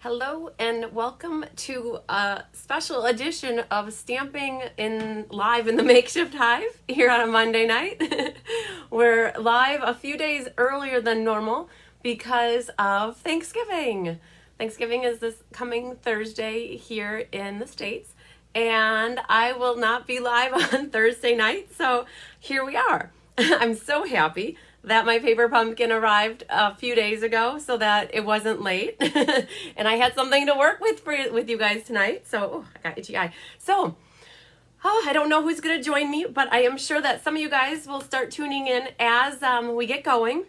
Hello and welcome to a special edition of Stamping in Live in the Makeshift Hive here on a Monday night. We're live a few days earlier than normal because of Thanksgiving. Thanksgiving is this coming Thursday here in the States, and I will not be live on Thursday night, so here we are. I'm so happy that my paper pumpkin arrived a few days ago so that it wasn't late and I had something to work with you guys tonight. So I got itchy eye. So I don't know who's going to join me, but I am sure that some of you guys will start tuning in as we get going.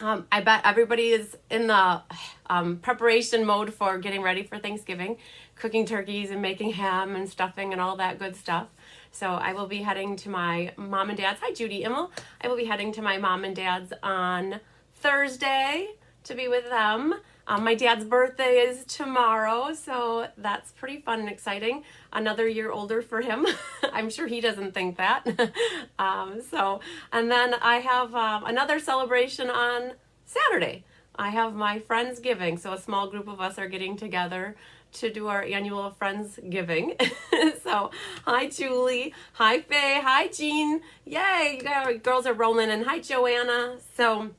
I bet everybody is in the preparation mode for getting ready for Thanksgiving, cooking turkeys and making ham and stuffing and all that good stuff. So I will be heading to my mom and dad's. Hi, Judy Immel. I will be heading to my mom and dad's on Thursday to be with them. My dad's birthday is tomorrow, so that's pretty fun and exciting. Another year older for him. I'm sure he doesn't think that. And then I have another celebration on Saturday. I have my Friendsgiving, so a small group of us are getting together to do our annual Friendsgiving. So, hi Julie, hi Faye, hi Jean, yay, you guys, girls are rolling, and hi Joanna. So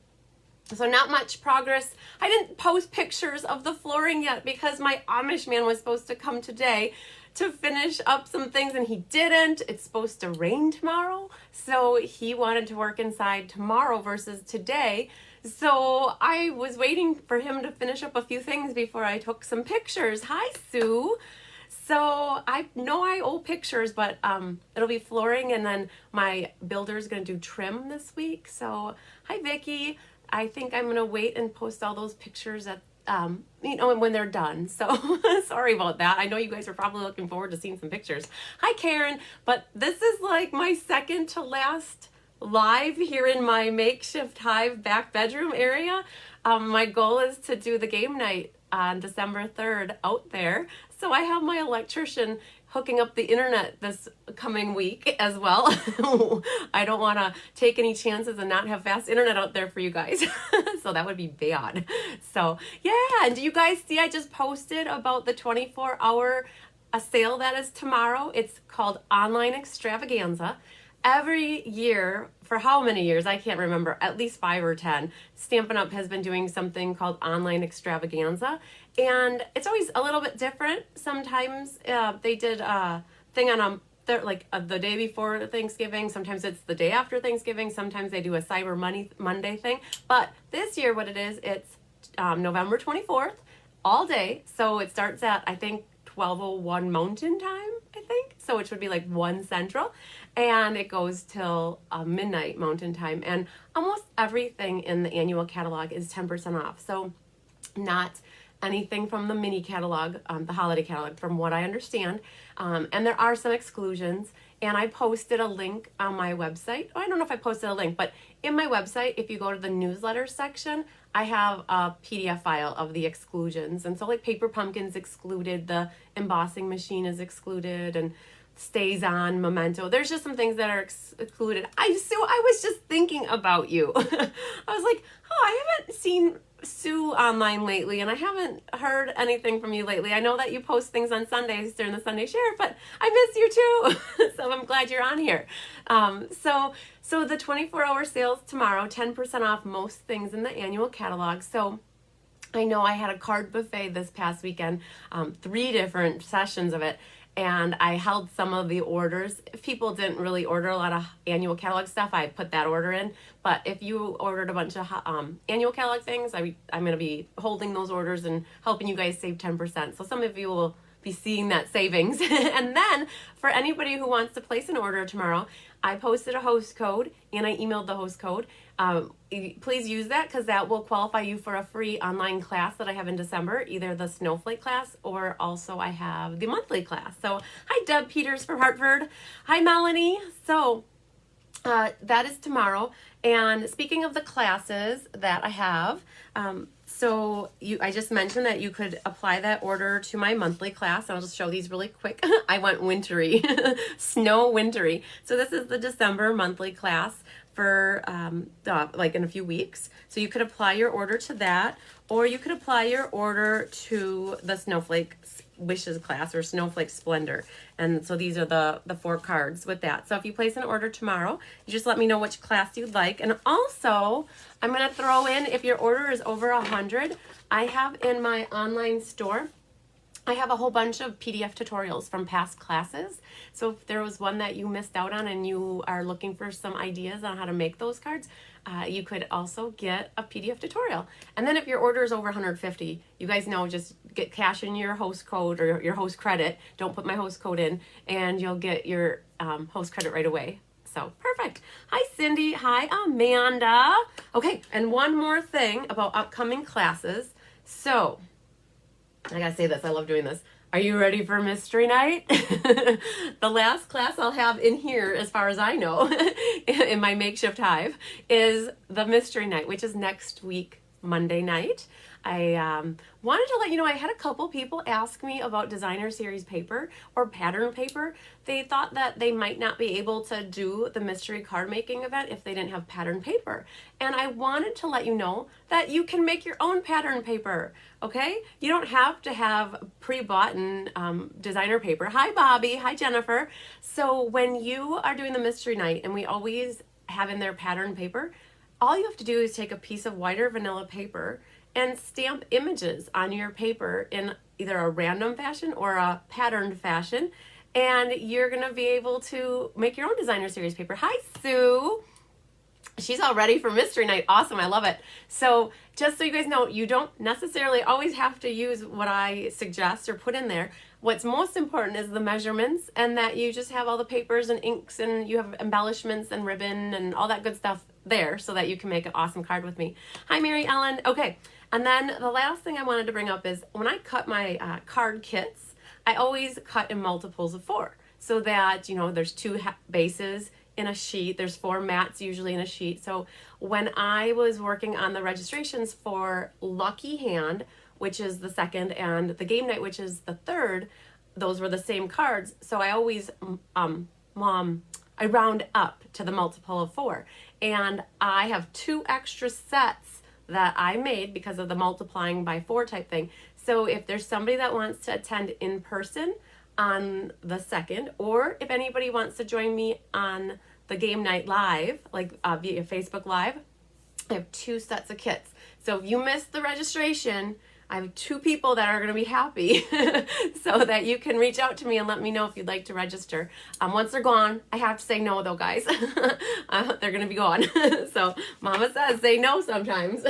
not much progress. I didn't post pictures of the flooring yet because my Amish man was supposed to come today to finish up some things and he didn't. It's supposed to rain tomorrow, so he wanted to work inside tomorrow versus today. So I was waiting for him to finish up a few things before I took some pictures. Hi, Sue. So I know I owe pictures, but it'll be flooring, and then my builder's going to do trim this week. So hi, Vicki. I think I'm going to wait and post all those pictures at when they're done. So sorry about that. I know you guys are probably looking forward to seeing some pictures. Hi, Karen. But this is like my second to last live here in my makeshift hive back bedroom area. My goal is to do the game night on December 3rd out there. So I have my electrician hooking up the internet this coming week as well. I don't want to take any chances and not have fast internet out there for you guys. So that would be bad. So yeah, and do you guys see I just posted about the 24-hour sale that is tomorrow? It's called Online Extravaganza. Every year, for how many years, I can't remember, at least 5 or 10, Stampin' Up! Has been doing something called Online Extravaganza, and it's always a little bit different. Sometimes they did a thing on the day before Thanksgiving, sometimes it's the day after Thanksgiving, sometimes they do a Cyber Monday thing, but this year what it is, it's November 24th, all day, so it starts at, I think, 12:01 Mountain Time, I think, so which would be like 1 Central, and it goes till midnight Mountain Time, and almost everything in the annual catalog is 10% off, so not anything from the mini catalog, the holiday catalog, from what I understand, and there are some exclusions, and I posted a link on my website. I don't know if I posted a link, but in my website, if you go to the newsletter section, I have a PDF file of the exclusions, and so like Paper Pumpkin's excluded, the embossing machine is excluded, and Stays On, Memento. There's just some things that are excluded. I was just thinking about you. I was like, oh, I haven't seen Sue online lately, and I haven't heard anything from you lately. I know that you post things on Sundays during the Sunday Share, but I miss you too. So I'm glad you're on here. So the 24-hour sales tomorrow, 10% off most things in the annual catalog. So I know I had a card buffet this past weekend, 3 different sessions of it, and I held some of the orders. If people didn't really order a lot of annual catalog stuff, I put that order in. But if you ordered a bunch of annual catalog things, I'm going to be holding those orders and helping you guys save 10%. So some of you will be seeing that savings. And then for anybody who wants to place an order tomorrow, I posted a host code and I emailed the host code. Please use that because that will qualify you for a free online class that I have in December, either the Snowflake class or also I have the monthly class. So hi Deb Peters from Hartford. Hi Melanie. So that is tomorrow. And speaking of the classes that I have, I just mentioned that you could apply that order to my monthly class. I'll just show these really quick. I went wintry, snow wintry. So this is the December monthly class for like in a few weeks. So you could apply your order to that, or you could apply your order to the Snowflake Wishes class or Snowflake Splendor. And so these are the 4 cards with that. So if you place an order tomorrow, you just let me know which class you'd like. And also, I'm going to throw in, if your order is over 100, I have in my online store, I have a whole bunch of PDF tutorials from past classes. So if there was one that you missed out on and you are looking for some ideas on how to make those cards, you could also get a PDF tutorial. And then if your order is over 150, you guys know, just get cash in your host code or your host credit. Don't put my host code in, and you'll get your host credit right away. So perfect. Hi, Cindy. Hi, Amanda. Okay, and one more thing about upcoming classes. So I gotta say this, I love doing this. Are you ready for Mystery Night? The last class I'll have in here, as far as I know, in my makeshift hive, is the Mystery Night, which is next week, Monday night. I wanted to let you know, I had a couple people ask me about designer series paper or pattern paper. They thought that they might not be able to do the mystery card making event if they didn't have pattern paper. And I wanted to let you know that you can make your own pattern paper, okay? You don't have to have pre-bought designer paper. Hi, Bobby. Hi, Jennifer. So when you are doing the mystery night, and we always have in there pattern paper, all you have to do is take a piece of white or vanilla paper and stamp images on your paper in either a random fashion or a patterned fashion, and you're gonna be able to make your own designer series paper. Hi, Sue. She's all ready for Mystery Night. Awesome, I love it. So just so you guys know, you don't necessarily always have to use what I suggest or put in there. What's most important is the measurements, and that you just have all the papers and inks, and you have embellishments and ribbon and all that good stuff there so that you can make an awesome card with me. Hi, Mary Ellen. Okay, and then the last thing I wanted to bring up is when I cut my card kits, I always cut in multiples of 4 so that, you know, there's 2 bases in a sheet. There's 4 mats usually in a sheet. So when I was working on the registrations for Lucky Hand, which is the 2nd, and the Game Night, which is the 3rd, those were the same cards. So I always, I round up to the multiple of 4. And I have 2 extra sets that I made because of the multiplying by 4 type thing. So if there's somebody that wants to attend in person on the 2nd, or if anybody wants to join me on the Game Night Live, like via Facebook Live, I have 2 sets of kits. So if you missed the registration, I have 2 people that are going to be happy so that you can reach out to me and let me know if you'd like to register. Once they're gone, I have to say no though, guys. They're going to be gone. So Mama says say no sometimes.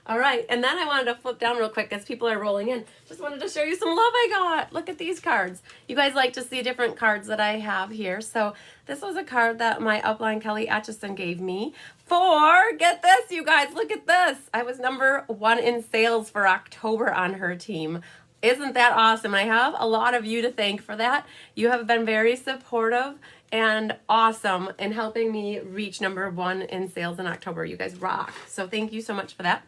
All right, and then I wanted to flip down real quick as people are rolling in. Just wanted to show you some love I got. Look at these cards. You guys like to see different cards that I have here. So this was a card that my upline Kelly Atchison gave me for, get this, you guys, look at this. I was number 1 in sales for October on her team. Isn't that awesome? I have a lot of you to thank for that. You have been very supportive and awesome in helping me reach number 1 in sales in October. You guys rock. So thank you so much for that.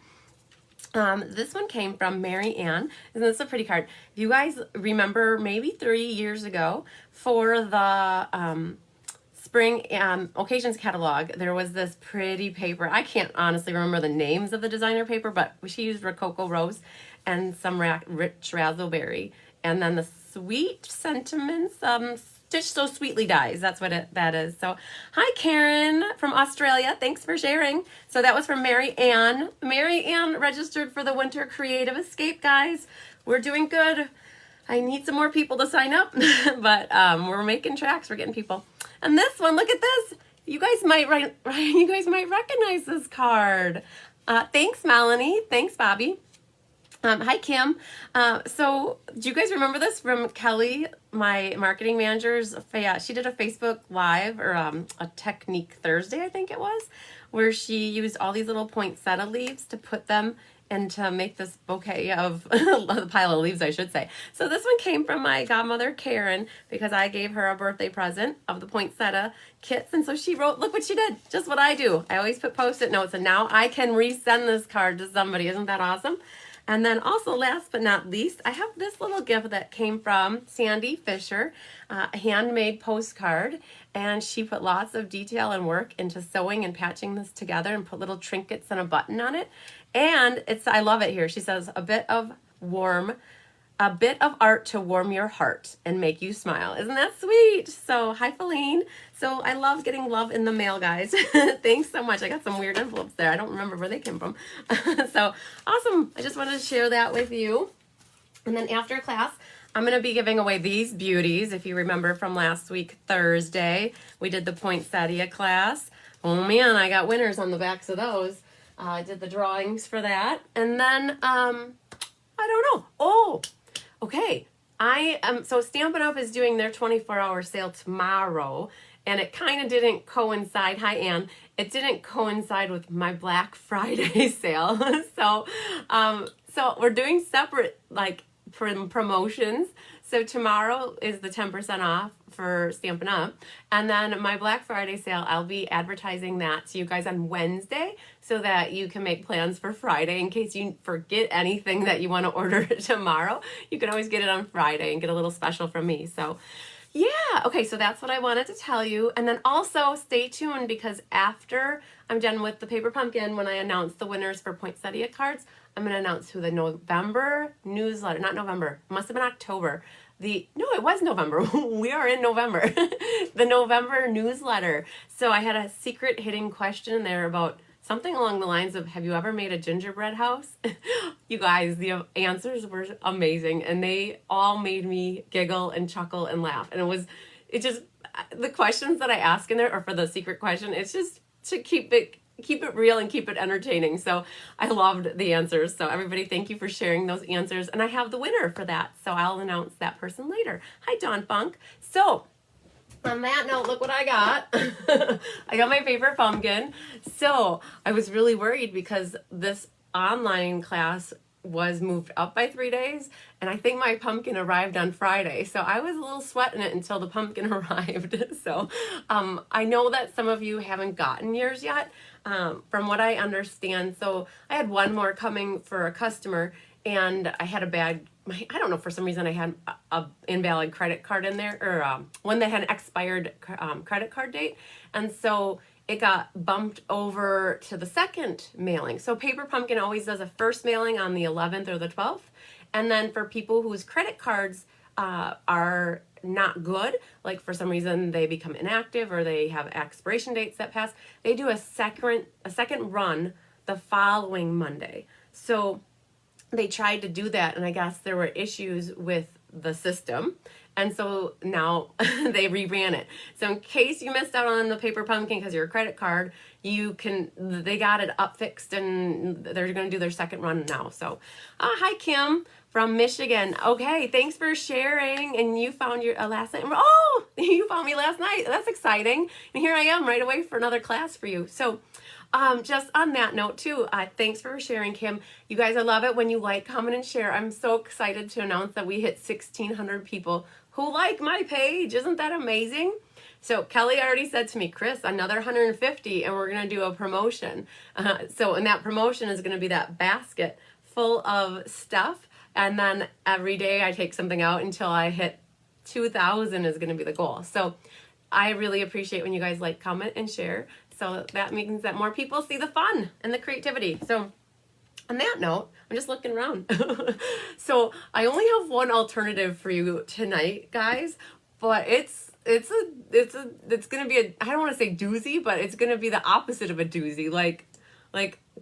This one came from Mary Ann. Isn't this a pretty card? If you guys remember, maybe 3 years ago for the spring occasions catalog, there was this pretty paper. I can't honestly remember the names of the designer paper, but she used Rococo Rose and some rich raspberry, and then the sweet sentiments, Stitch So Sweetly Dies. That's what that is. So, hi Karen from Australia. Thanks for sharing. So that was from Mary Ann. Mary Ann registered for the Winter Creative Escape, guys. We're doing good. I need some more people to sign up, but we're making tracks. We're getting people. And this one, look at this. You guys might recognize this card. Thanks, Melanie. Thanks, Bobby. Hi, Kim. So do you guys remember this from Kelly, my marketing manager's? She did a Facebook Live or a Technique Thursday, I think it was, where she used all these little poinsettia leaves to put them and to make this bouquet of a pile of leaves, I should say. So this one came from my godmother, Karen, because I gave her a birthday present of the poinsettia kits. And so she wrote, look what she did, just what I do. I always put Post-it notes, and now I can resend this card to somebody. Isn't that awesome? And then also, last but not least, I have this little gift that came from Sandy Fisher, a handmade postcard. And she put lots of detail and work into sewing and patching this together and put little trinkets and a button on it. And I love it here. She says, a bit of art to warm your heart and make you smile. Isn't that sweet? So hi, Feline. So I love getting love in the mail, guys. Thanks so much. I got some weird envelopes there. I don't remember where they came from. So awesome. I just wanted to share that with you. And then after class, I'm going to be giving away these beauties. If you remember from last week, Thursday, we did the poinsettia class. Oh man, I got winners on the backs of those. I did the drawings for that. And then, I don't know. Oh, okay. So Stampin' Up! Is doing their 24-hour sale tomorrow, and it kind of didn't coincide. Hi, Ann. It didn't coincide with my Black Friday sale. So we're doing separate, like, promotions. So tomorrow is the 10% off for Stampin' Up! And then my Black Friday sale, I'll be advertising that to you guys on Wednesday so that you can make plans for Friday in case you forget anything that you want to order tomorrow. You can always get it on Friday and get a little special from me. So yeah, okay, so that's what I wanted to tell you. And then also stay tuned, because after I'm done with the paper pumpkin, when I announce the winners for poinsettia cards, I'm going to announce who the November newsletter, not November, it must have been October. No, it was November. We are in November. The November newsletter. So I had a secret hidden question there about something along the lines of, have you ever made a gingerbread house? You guys, the answers were amazing, and they all made me giggle and chuckle and laugh. And the questions that I ask in there are for the secret question. It's just to keep it real and keep it entertaining. So I loved the answers. So everybody, thank you for sharing those answers. And I have the winner for that. So I'll announce that person later. Hi, Dawn Funk. So on that note, look what I got. I got my paper pumpkin. So I was really worried because this online class was moved up by 3 days, and I think my pumpkin arrived on Friday. So I was a little sweating it until the pumpkin arrived. So I know that some of you haven't gotten yours yet, from what I understand. So I had one more coming for a customer, and I had I don't know, for some reason I had a invalid credit card in there, or one that had an expired credit card date. And so it got bumped over to the second mailing. So Paper Pumpkin always does a first mailing on the 11th or the 12th. And then for people whose credit cards are not good, like for some reason they become inactive or they have expiration dates that pass, they do a second run the following Monday. So they tried to do that, and I guess there were issues with the system, and so now they reran it. So in case you missed out on the Paper Pumpkin because your credit card, they got it up fixed, and they're going to do their second run now. So hi, Kim from Michigan. Okay, thanks for sharing. And you found your last night. Oh, you found me last night. That's exciting. And here I am right away for another class for you. So just on that note too, thanks for sharing, Kim. You guys, I love it when you like, comment, and share. I'm so excited to announce that we hit 1,600 people who like my page. Isn't that amazing? So Kelly already said to me, Chris, another 150, and we're going to do a promotion. And that promotion is going to be that basket full of stuff. And then every day I take something out until I hit 2,000 is going to be the goal. So I really appreciate when you guys like, comment, and share. So that means that more people see the fun and the creativity. So on that note, I'm just looking around. So I only have one alternative for you tonight, guys, but it's gonna be I don't want to say doozy, but it's gonna be the opposite of a doozy, like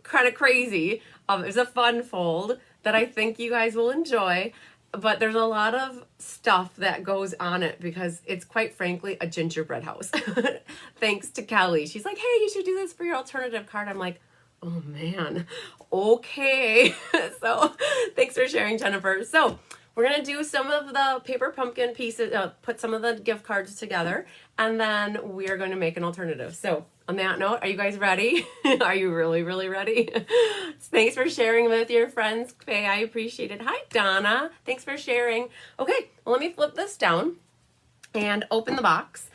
kind of crazy. It's a fun fold that I think you guys will enjoy. But there's a lot of stuff that goes on it because it's quite frankly a gingerbread house. Thanks to Kelly. She's like, hey, you should do this for your alternative card. I'm like, oh man, okay. So thanks for sharing, Jennifer. So we're going to do some of the Paper Pumpkin pieces, put some of the gift cards together, and then we're going to make an alternative. So on that note, are you guys ready? Are you really, really ready? Thanks for sharing with your friends, Faye. I appreciate it. Hi, Donna. Thanks for sharing. Okay, well, let me flip this down and open the box.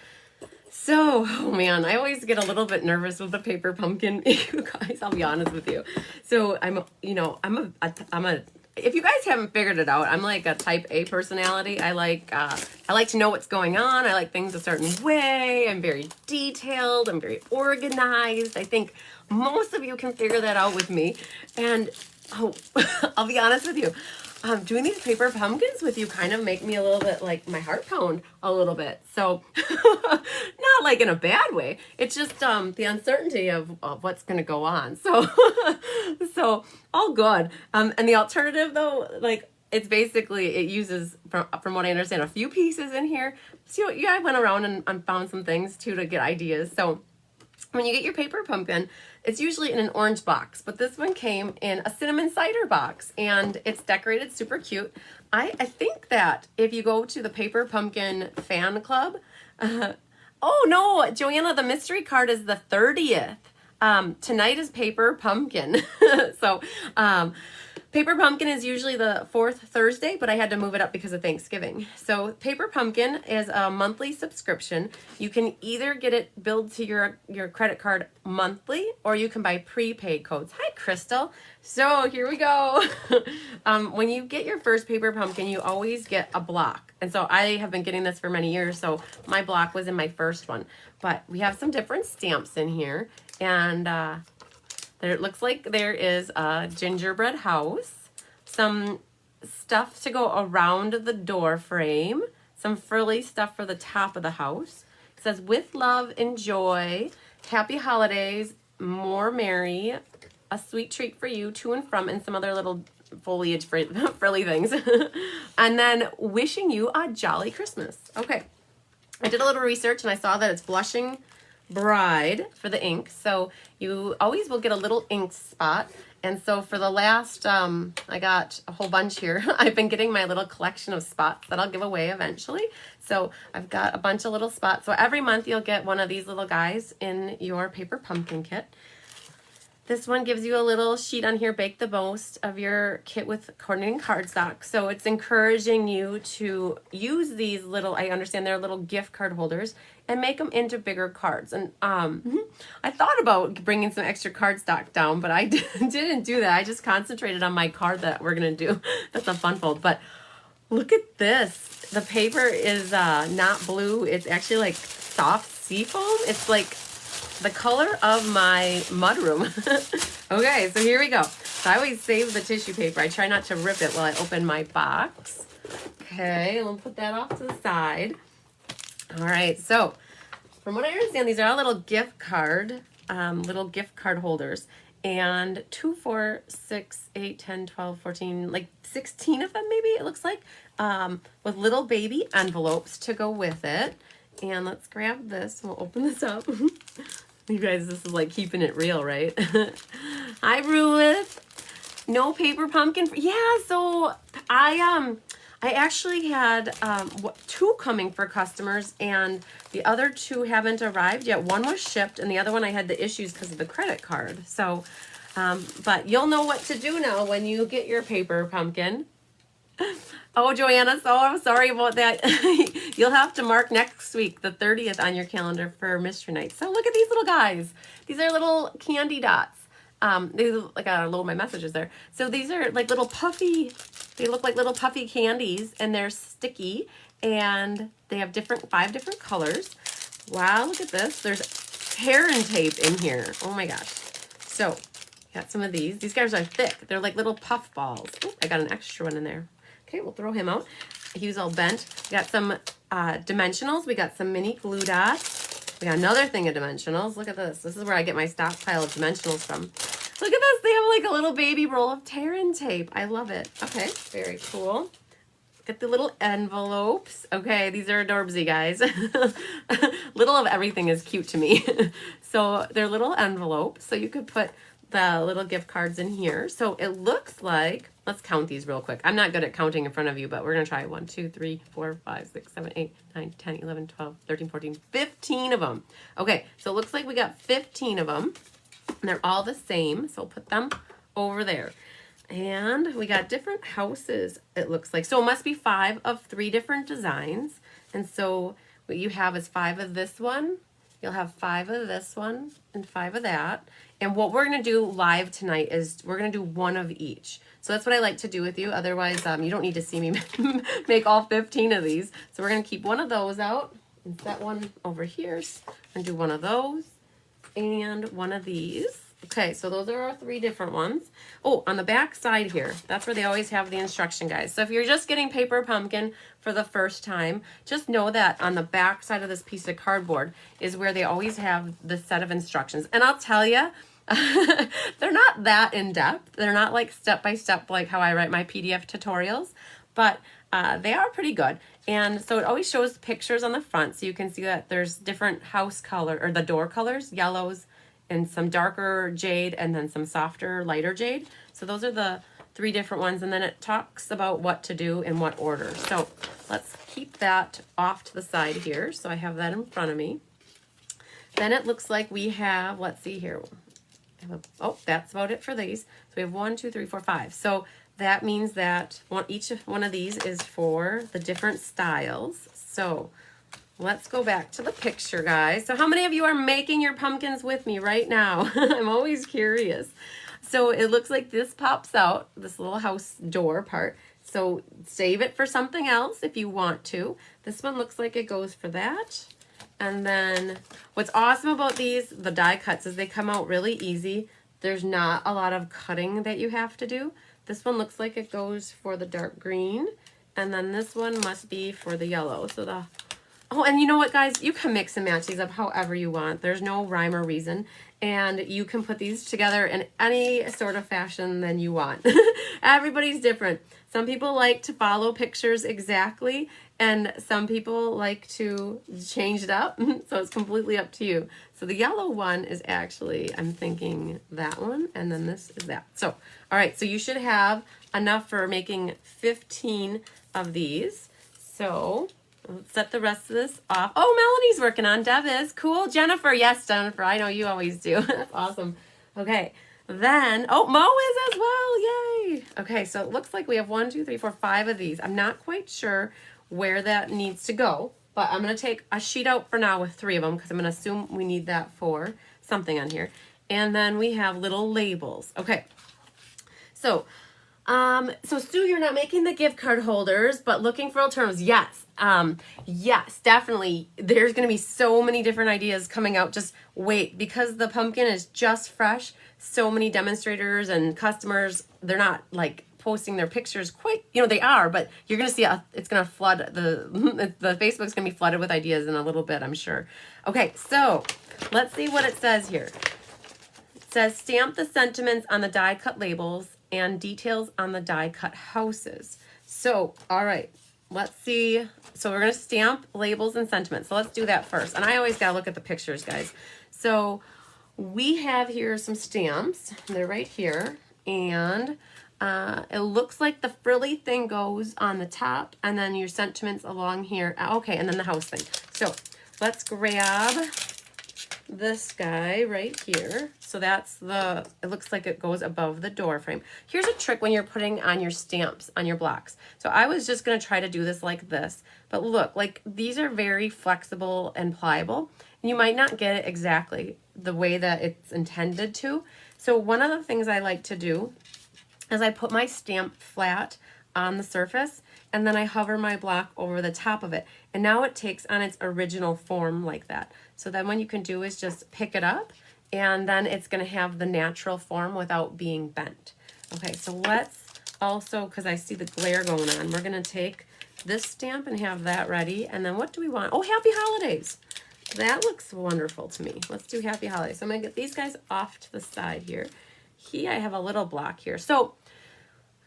So, oh man, I always get a little bit nervous with the Paper Pumpkin. You guys, I'll be honest with you. So I'm a if you guys haven't figured it out, I'm like a type A personality. I like to know what's going on. I like things a certain way. I'm very detailed. I'm very organized. I think most of you can figure that out with me. And oh, I'll be honest with you. Doing these paper pumpkins with you kind of make me a little bit like my heart pound a little bit. So not like in a bad way. It's just the uncertainty of what's going to go on. So so all good. And the alternative though, like it's basically, it uses, from what I understand, a few pieces in here. So yeah, I went around and found some things too to get ideas. So when you get your paper pumpkin, it's usually in an orange box, but this one came in a cinnamon cider box, and it's decorated super cute. I think that if you go to the Paper Pumpkin fan club, oh no, Joanna, the mystery card is the 30th. Tonight is Paper Pumpkin. So, Paper Pumpkin is usually the fourth Thursday, but I had to move it up because of Thanksgiving. So Paper Pumpkin is a monthly subscription. You can either get it billed to your credit card monthly, or you can buy prepaid codes. Hi, Crystal. So here we go. When you get your first Paper Pumpkin, you always get a block. And so I have been getting this for many years, so my block was in my first one. But we have some different stamps in here, and there, it looks like there is a gingerbread house, some stuff to go around the door frame, some frilly stuff for the top of the house. It says, with love, enjoy, happy holidays, more merry, a sweet treat for you, to and from, and some other little foliage frilly things. And then wishing you a jolly Christmas. Okay, I did a little research and I saw that it's Blushing Bride for the ink, so you always will get a little ink spot. And so for the last I got a whole bunch here. I've been getting my little collection of spots that I'll give away eventually. So I've got a bunch of little spots. So every month you'll get one of these little guys in your Paper Pumpkin kit. This one gives you a little sheet on here, bake the most of your kit with coordinating cardstock. So it's encouraging you to use these little, I understand they're little gift card holders, and make them into bigger cards. And I thought about bringing some extra cardstock down, but I didn't do that. I just concentrated on my card that we're going to do. That's a fun fold. But look at this. The paper is not blue. It's actually like soft seafoam. It's like the color of my mudroom. Okay, so here we go. So I always save the tissue paper. I try not to rip it while I open my box. Okay, we'll put that off to the side. All right, so from what I understand, these are all little gift card holders. And 2, 4, 6, 8, 10, 12, 14, like 16 of them maybe, it looks like, with little baby envelopes to go with it. And let's grab this. We'll open this up. You guys, this is like keeping it real, right? Hi, Ruth. No Paper Pumpkin. Yeah, so I actually had 2 coming for customers, and the other 2 haven't arrived yet. One was shipped, and the other one I had the issues because of the credit card. So, but you'll know what to do now when you get your Paper Pumpkin. Oh, Joanna, so I'm sorry about that. You'll have to mark next week, the 30th, on your calendar for Mystery Night. So look at these little guys. These are little candy dots. They look like I little my messages there. So these are like little puffy, they look like little puffy candies, and they're sticky, and they have 5 different colors. Wow, look at this. There's Terran tape in here. Oh my gosh. So got some of these. These guys are thick. They're like little puff balls. Oh, I got an extra one in there. Okay, we'll throw him out. He was all bent. We got some dimensionals. We got some mini glue dots. We got another thing of dimensionals. Look at this. This is where I get my stockpile of dimensionals from. Look at this. They have like a little baby roll of Terran tape. I love it. Okay, very cool. Get the little envelopes. Okay, these are adorbsy, guys. Little of everything is cute to me. So they're little envelopes. So you could put the little gift cards in here. So it looks like, let's count these real quick. I'm not good at counting in front of you, but we're going to try 1, 2, 3, 4, 5, 6, 7, 8, 9, 10, 11, 12, 13, 14, 15 of them. Okay, so it looks like we got 15 of them. And they're all the same. So we'll put them over there. And we got different houses, it looks like. So it must be 5 of 3 different designs. And so what you have is 5 of this one. You'll have 5 of this one and 5 of that. And what we're going to do live tonight is we're going to do 1 of each. So that's what I like to do with you. Otherwise, you don't need to see me make all 15 of these. So we're going to keep one of those out and set one over here and do one of those and one of these. Okay, so those are our 3 different ones. Oh, on the back side here, that's where they always have the instruction guides. So if you're just getting Paper Pumpkin for the first time, just know that on the back side of this piece of cardboard is where they always have the set of instructions. And I'll tell you, they're not that in-depth. They're not like step-by-step like how I write my PDF tutorials, but they are pretty good. And so it always shows pictures on the front, so you can see that there's different house color, or the door colors, yellows, and some darker jade, and then some softer, lighter jade. So those are the 3 different ones, and then it talks about what to do in what order. So let's keep that off to the side here, so I have that in front of me. Then it looks like we have, let's see here, oh, that's about it for these. So we have 1, 2, 3, 4, 5. So that means that each one of these is for the different styles. So let's go back to the picture, guys. So how many of you are making your pumpkins with me right now? I'm always curious. So it looks like this pops out, this little house door part. So save it for something else if you want to. This one looks like it goes for that. And then what's awesome about these, the die cuts, is they come out really easy. There's not a lot of cutting that you have to do. This one looks like it goes for the dark green. And then this one must be for the yellow. So oh, and you know what, guys? You can mix and match these up however you want. There's no rhyme or reason. And you can put these together in any sort of fashion than you want. Everybody's different. Some people like to follow pictures exactly, and some people like to change it up. So it's completely up to you. So the yellow one is actually, I'm thinking that one, and then this is that. So, all right, so you should have enough for making 15 of these. So let's set the rest of this off. Oh, Melanie's working on Deb is. Cool. Jennifer. Yes, Jennifer. I know you always do. That's awesome. Okay. Then, oh, Mo is as well. Yay. Okay, so it looks like we have 1, 2, 3, 4, 5 of these. I'm not quite sure where that needs to go, but I'm going to take a sheet out for now with 3 of them because I'm going to assume we need that for something on here. And then we have little labels. Okay. So Sue, you're not making the gift card holders, but looking for alternatives. Yes. Yes, definitely. There's going to be so many different ideas coming out. Just wait, because the pumpkin is just fresh. So many demonstrators and customers, they're not like posting their pictures quite, they are, but you're going to see it's going to flood the Facebook's going to be flooded with ideas in a little bit, I'm sure. Okay, so let's see what it says here. It says stamp the sentiments on the die cut labels and details on the die cut houses. So, all right, let's see. So we're going to stamp labels and sentiments. So let's do that first. And I always got to look at the pictures, guys. So we have here some stamps. They're right here. And it looks like the frilly thing goes on the top and then your sentiments along here. Okay, and then the house thing. So let's grab this guy right here. So that's it looks like it goes above the door frame. Here's a trick when you're putting on your stamps on your blocks. So I was just going to try to do this like this, but look, like these are very flexible and pliable. And you might not get it exactly the way that it's intended to. So one of the things I like to do is I put my stamp flat on the surface and then I hover my block over the top of it. And now it takes on its original form like that. So then what you can do is just pick it up and then it's going to have the natural form without being bent. Okay, so let's also, because I see the glare going on, we're going to take this stamp and have that ready. And then what do we want? Oh, Happy Holidays. That looks wonderful to me. Let's do Happy Holidays. So I'm going to get these guys off to the side here. Here I have a little block here. So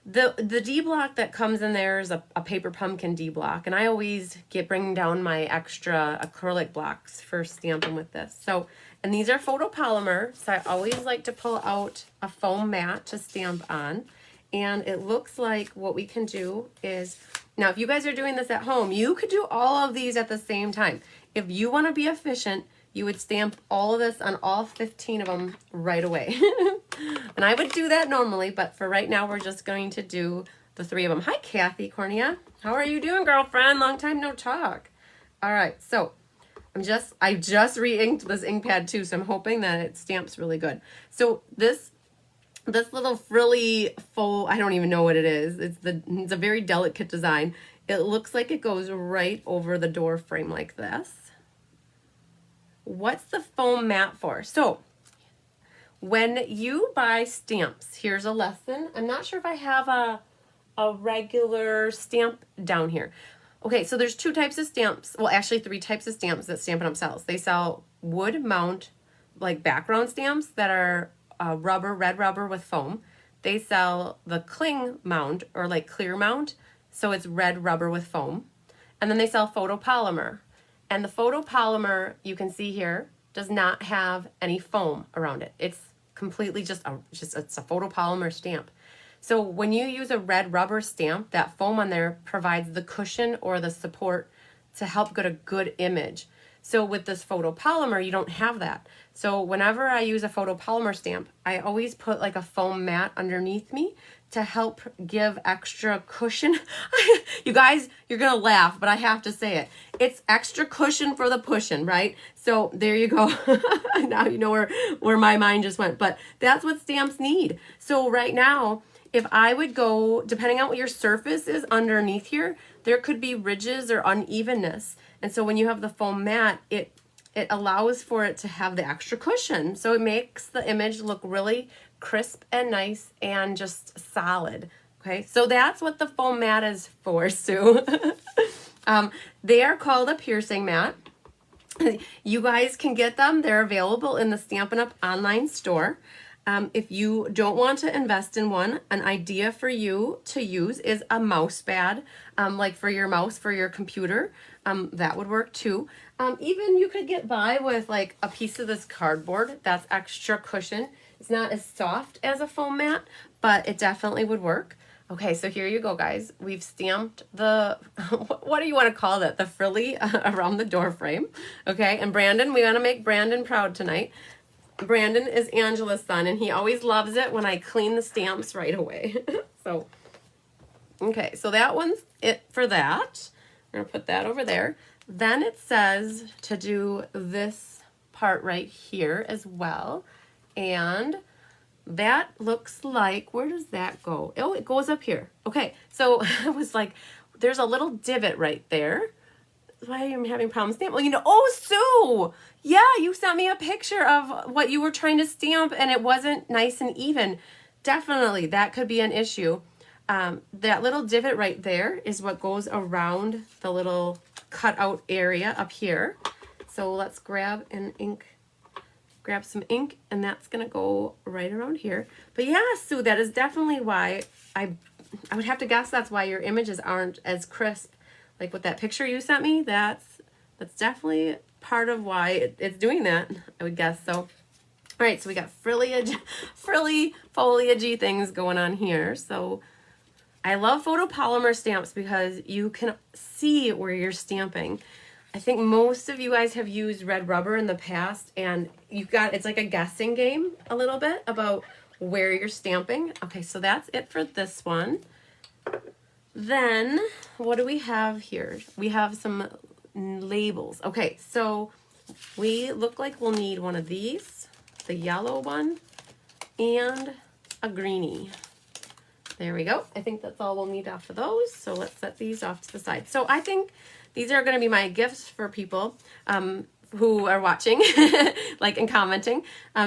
the D block that comes in there is a paper pumpkin D block, and I always bring down my extra acrylic blocks for stamping with this. So, and these are photopolymer, so I always like to pull out a foam mat to stamp on. And it looks like what we can do is, now if you guys are doing this at home, you could do all of these at the same time. If you want to be efficient, you would stamp all of this on all 15 of them right away. And I would do that normally, but for right now, we're just going to do the 3 of them. Hi, Kathy Cornea. How are you doing, girlfriend? Long time no talk. All right, so I just re-inked this ink pad too, so I'm hoping that it stamps really good. So this this little frilly faux, I don't even know what it is. It's a very delicate design. It looks like it goes right over the door frame like this. What's the foam mat for? So when you buy stamps, here's a lesson. I'm not sure if I have a regular stamp down here. Okay, so there's 2 types of stamps. Well, actually 3 types of stamps that Stampin' Up! Sells. They sell wood mount, like background stamps that are rubber, red rubber with foam. They sell the cling mount, or like clear mount, so it's red rubber with foam. And then they sell photopolymer. And the photopolymer, you can see here, does not have any foam around it. It's completely it's a photopolymer stamp. So when you use a red rubber stamp, that foam on there provides the cushion or the support to help get a good image. So with this photopolymer, you don't have that. So whenever I use a photopolymer stamp, I always put like a foam mat underneath me to help give extra cushion. You guys, you're gonna laugh, but I have to say it. It's extra cushion for the pushing, right? So there you go. Now you know where my mind just went, but that's what stamps need. So right now, if I would go, depending on what your surface is underneath here, there could be ridges or unevenness. And so when you have the foam mat, it allows for it to have the extra cushion. So it makes the image look really crisp and nice and just solid. Okay, so that's what the foam mat is for, Sue. They are called a piercing mat. You guys can get them. They're available in the Stampin' Up! Online store. If you don't want to invest in one, an idea for you to use is a mouse pad, like for your mouse, for your computer. That would work too. Even you could get by with like a piece of this cardboard that's extra cushion. It's not as soft as a foam mat, but it definitely would work. Okay, so here you go, guys. We've stamped the, what do you want to call that? The frilly around the door frame. Okay, and Brandon, we want to make Brandon proud tonight. Brandon is Angela's son, and he always loves it when I clean the stamps right away. So, okay, so that one's it for that. I'm going to put that over there. Then it says to do this part right here as well. And that looks like, where does that go? Oh, it goes up here. Okay, so I was like, there's a little divot right there. Why am I having problems stamping? Well, you know, oh, Sue! Yeah, you sent me a picture of what you were trying to stamp and it wasn't nice and even. Definitely, that could be an issue. That little divot right there is what goes around the little cutout area up here. So let's grab some ink, and that's gonna go right around here. But yeah, Sue, that is definitely why I would have to guess that's why your images aren't as crisp. Like with that picture you sent me, that's definitely part of why it's doing that, I would guess. So, all right, so we got frilly foliage-y things going on here. So I love photopolymer stamps because you can see where you're stamping. I think most of you guys have used red rubber in the past, and it's like a guessing game a little bit about where you're stamping. Okay, so that's it for this one. Then what do we have here? We have some labels. Okay, so we look like we'll need one of these, the yellow one, and a greenie. There we go. I think that's all we'll need off of those. So let's set these off to the side. So I think these are going to be my gifts for people who are watching, like, and commenting.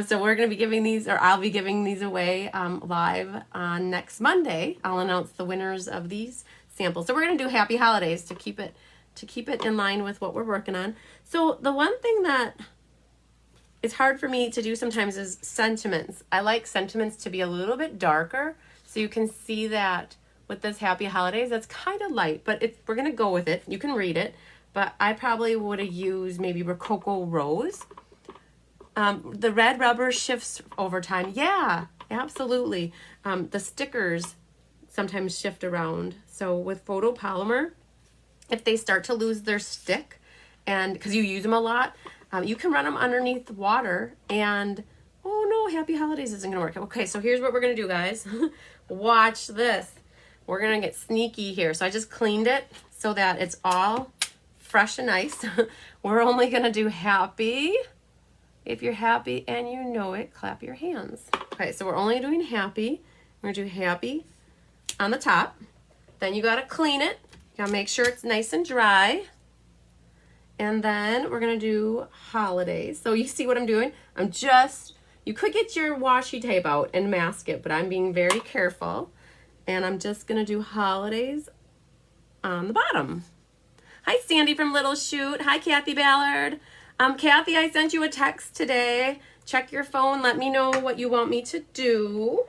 So we're going to be giving these, or I'll be giving these away live on next Monday. I'll announce the winners of these samples. So we're going to do happy holidays to keep it in line with what we're working on. So the one thing that is hard for me to do sometimes is sentiments. I like sentiments to be a little bit darker, so you can see that with this happy holidays, that's kind of light, but we're going to go with it. You can read it, but I probably would have used maybe Rococo Rose. The red rubber shifts over time. Yeah, absolutely. The stickers sometimes shift around. So with photopolymer, if they start to lose their stick, and because you use them a lot, you can run them underneath water, and oh no, happy holidays isn't going to work. Okay, so here's what we're going to do, guys. Watch this. We're going to get sneaky here. So I just cleaned it so that it's all fresh and nice. We're only going to do happy. If you're happy and you know it, clap your hands. Okay, so we're only doing happy. We're gonna do happy on the top. Then you gotta clean it. You gotta make sure it's nice and dry. And then we're gonna do holidays. So you see what I'm doing? You could get your washi tape out and mask it, but I'm being very careful. And I'm just gonna do holidays on the bottom. Hi, Sandy from Little Shoot. Hi, Kathy Ballard. Kathy, I sent you a text today. Check your phone. Let me know what you want me to do.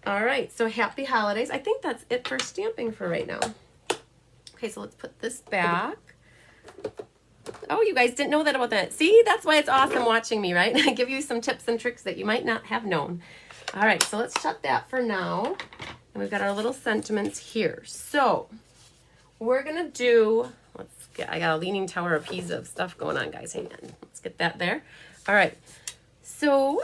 All right, so happy holidays. I think that's it for stamping for right now. Okay, so let's put this back. Oh, you guys didn't know that about that. See, that's why it's awesome watching me, right? I give you some tips and tricks that you might not have known. All right, so let's shut that for now. And we've got our little sentiments here. So we're gonna do, I got a Leaning Tower of Pisa of stuff going on, guys. Hang on, let's get that there. All right, so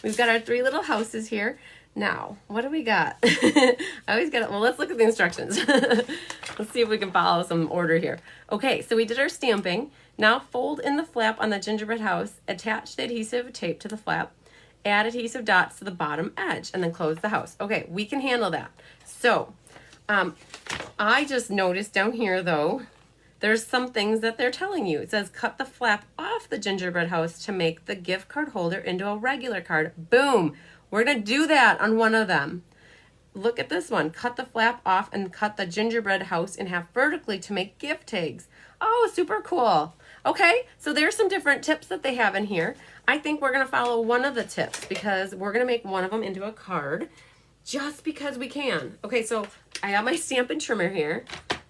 we've got our 3 little houses here. Now, what do we got? I always got it. Well, let's look at the instructions. Let's see if we can follow some order here. Okay, so we did our stamping. Now fold in the flap on the gingerbread house, attach the adhesive tape to the flap, add adhesive dots to the bottom edge, and then close the house. Okay, we can handle that. So, I just noticed down here though, there's some things that they're telling you. It says cut the flap off the gingerbread house to make the gift card holder into a regular card. Boom! We're gonna do that on one of them. Look at this one. Cut the flap off and cut the gingerbread house in half vertically to make gift tags. Oh, super cool. Okay, so there's some different tips that they have in here. I think we're gonna follow one of the tips because we're gonna make one of them into a card just because we can. Okay, so I have my Stampin' Trimmer here.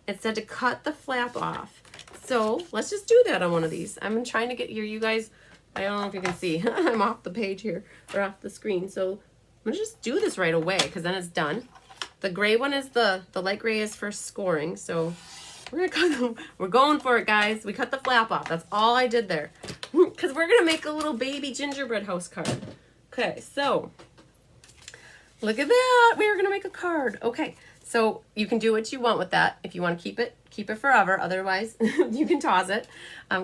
It said to cut the flap off. So let's just do that on one of these. I'm trying to get here, you guys. I don't know if you can see. I'm off the page here, or off the screen. So I'm gonna just do this right away because then it's done. The gray one is the light gray is for scoring. So we're going for it, guys. We cut the flap off. That's all I did there. Because we're gonna make a little baby gingerbread house card. Okay, so look at that. We're gonna make a card. Okay, so you can do what you want with that. If you want to keep it forever. Otherwise, you can toss it.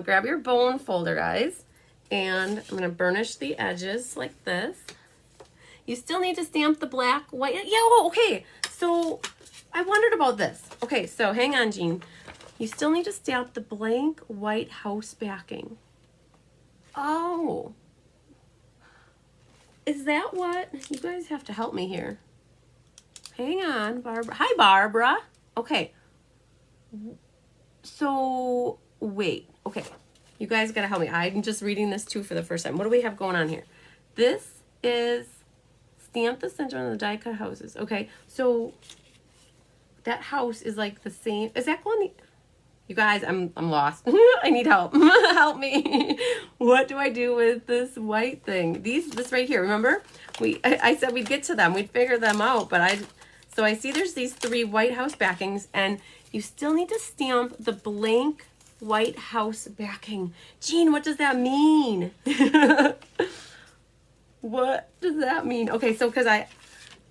Grab your bone folder, guys. And I'm going to burnish the edges like this. You still need to stamp the black, white. Yeah, okay. So I wondered about this. Okay, so hang on, Jean. You still need to stamp the blank white house backing. Oh. Is that what? You guys have to help me here. Hang on, Barbara. Hi, Barbara. Okay. So, wait. Okay. You guys got to help me. I'm just reading this too for the first time. What do we have going on here? This is stamp the center on the die cut houses. Okay, so that house is like the same. Is that going? You guys, I'm lost. I need help. Help me. What do I do with this white thing? This right here. Remember, I said we'd get to them. We'd figure them out. But so I see there's these 3 white house backings, and you still need to stamp the blank white house backing. Jean, what does that mean? What does that mean? Okay, so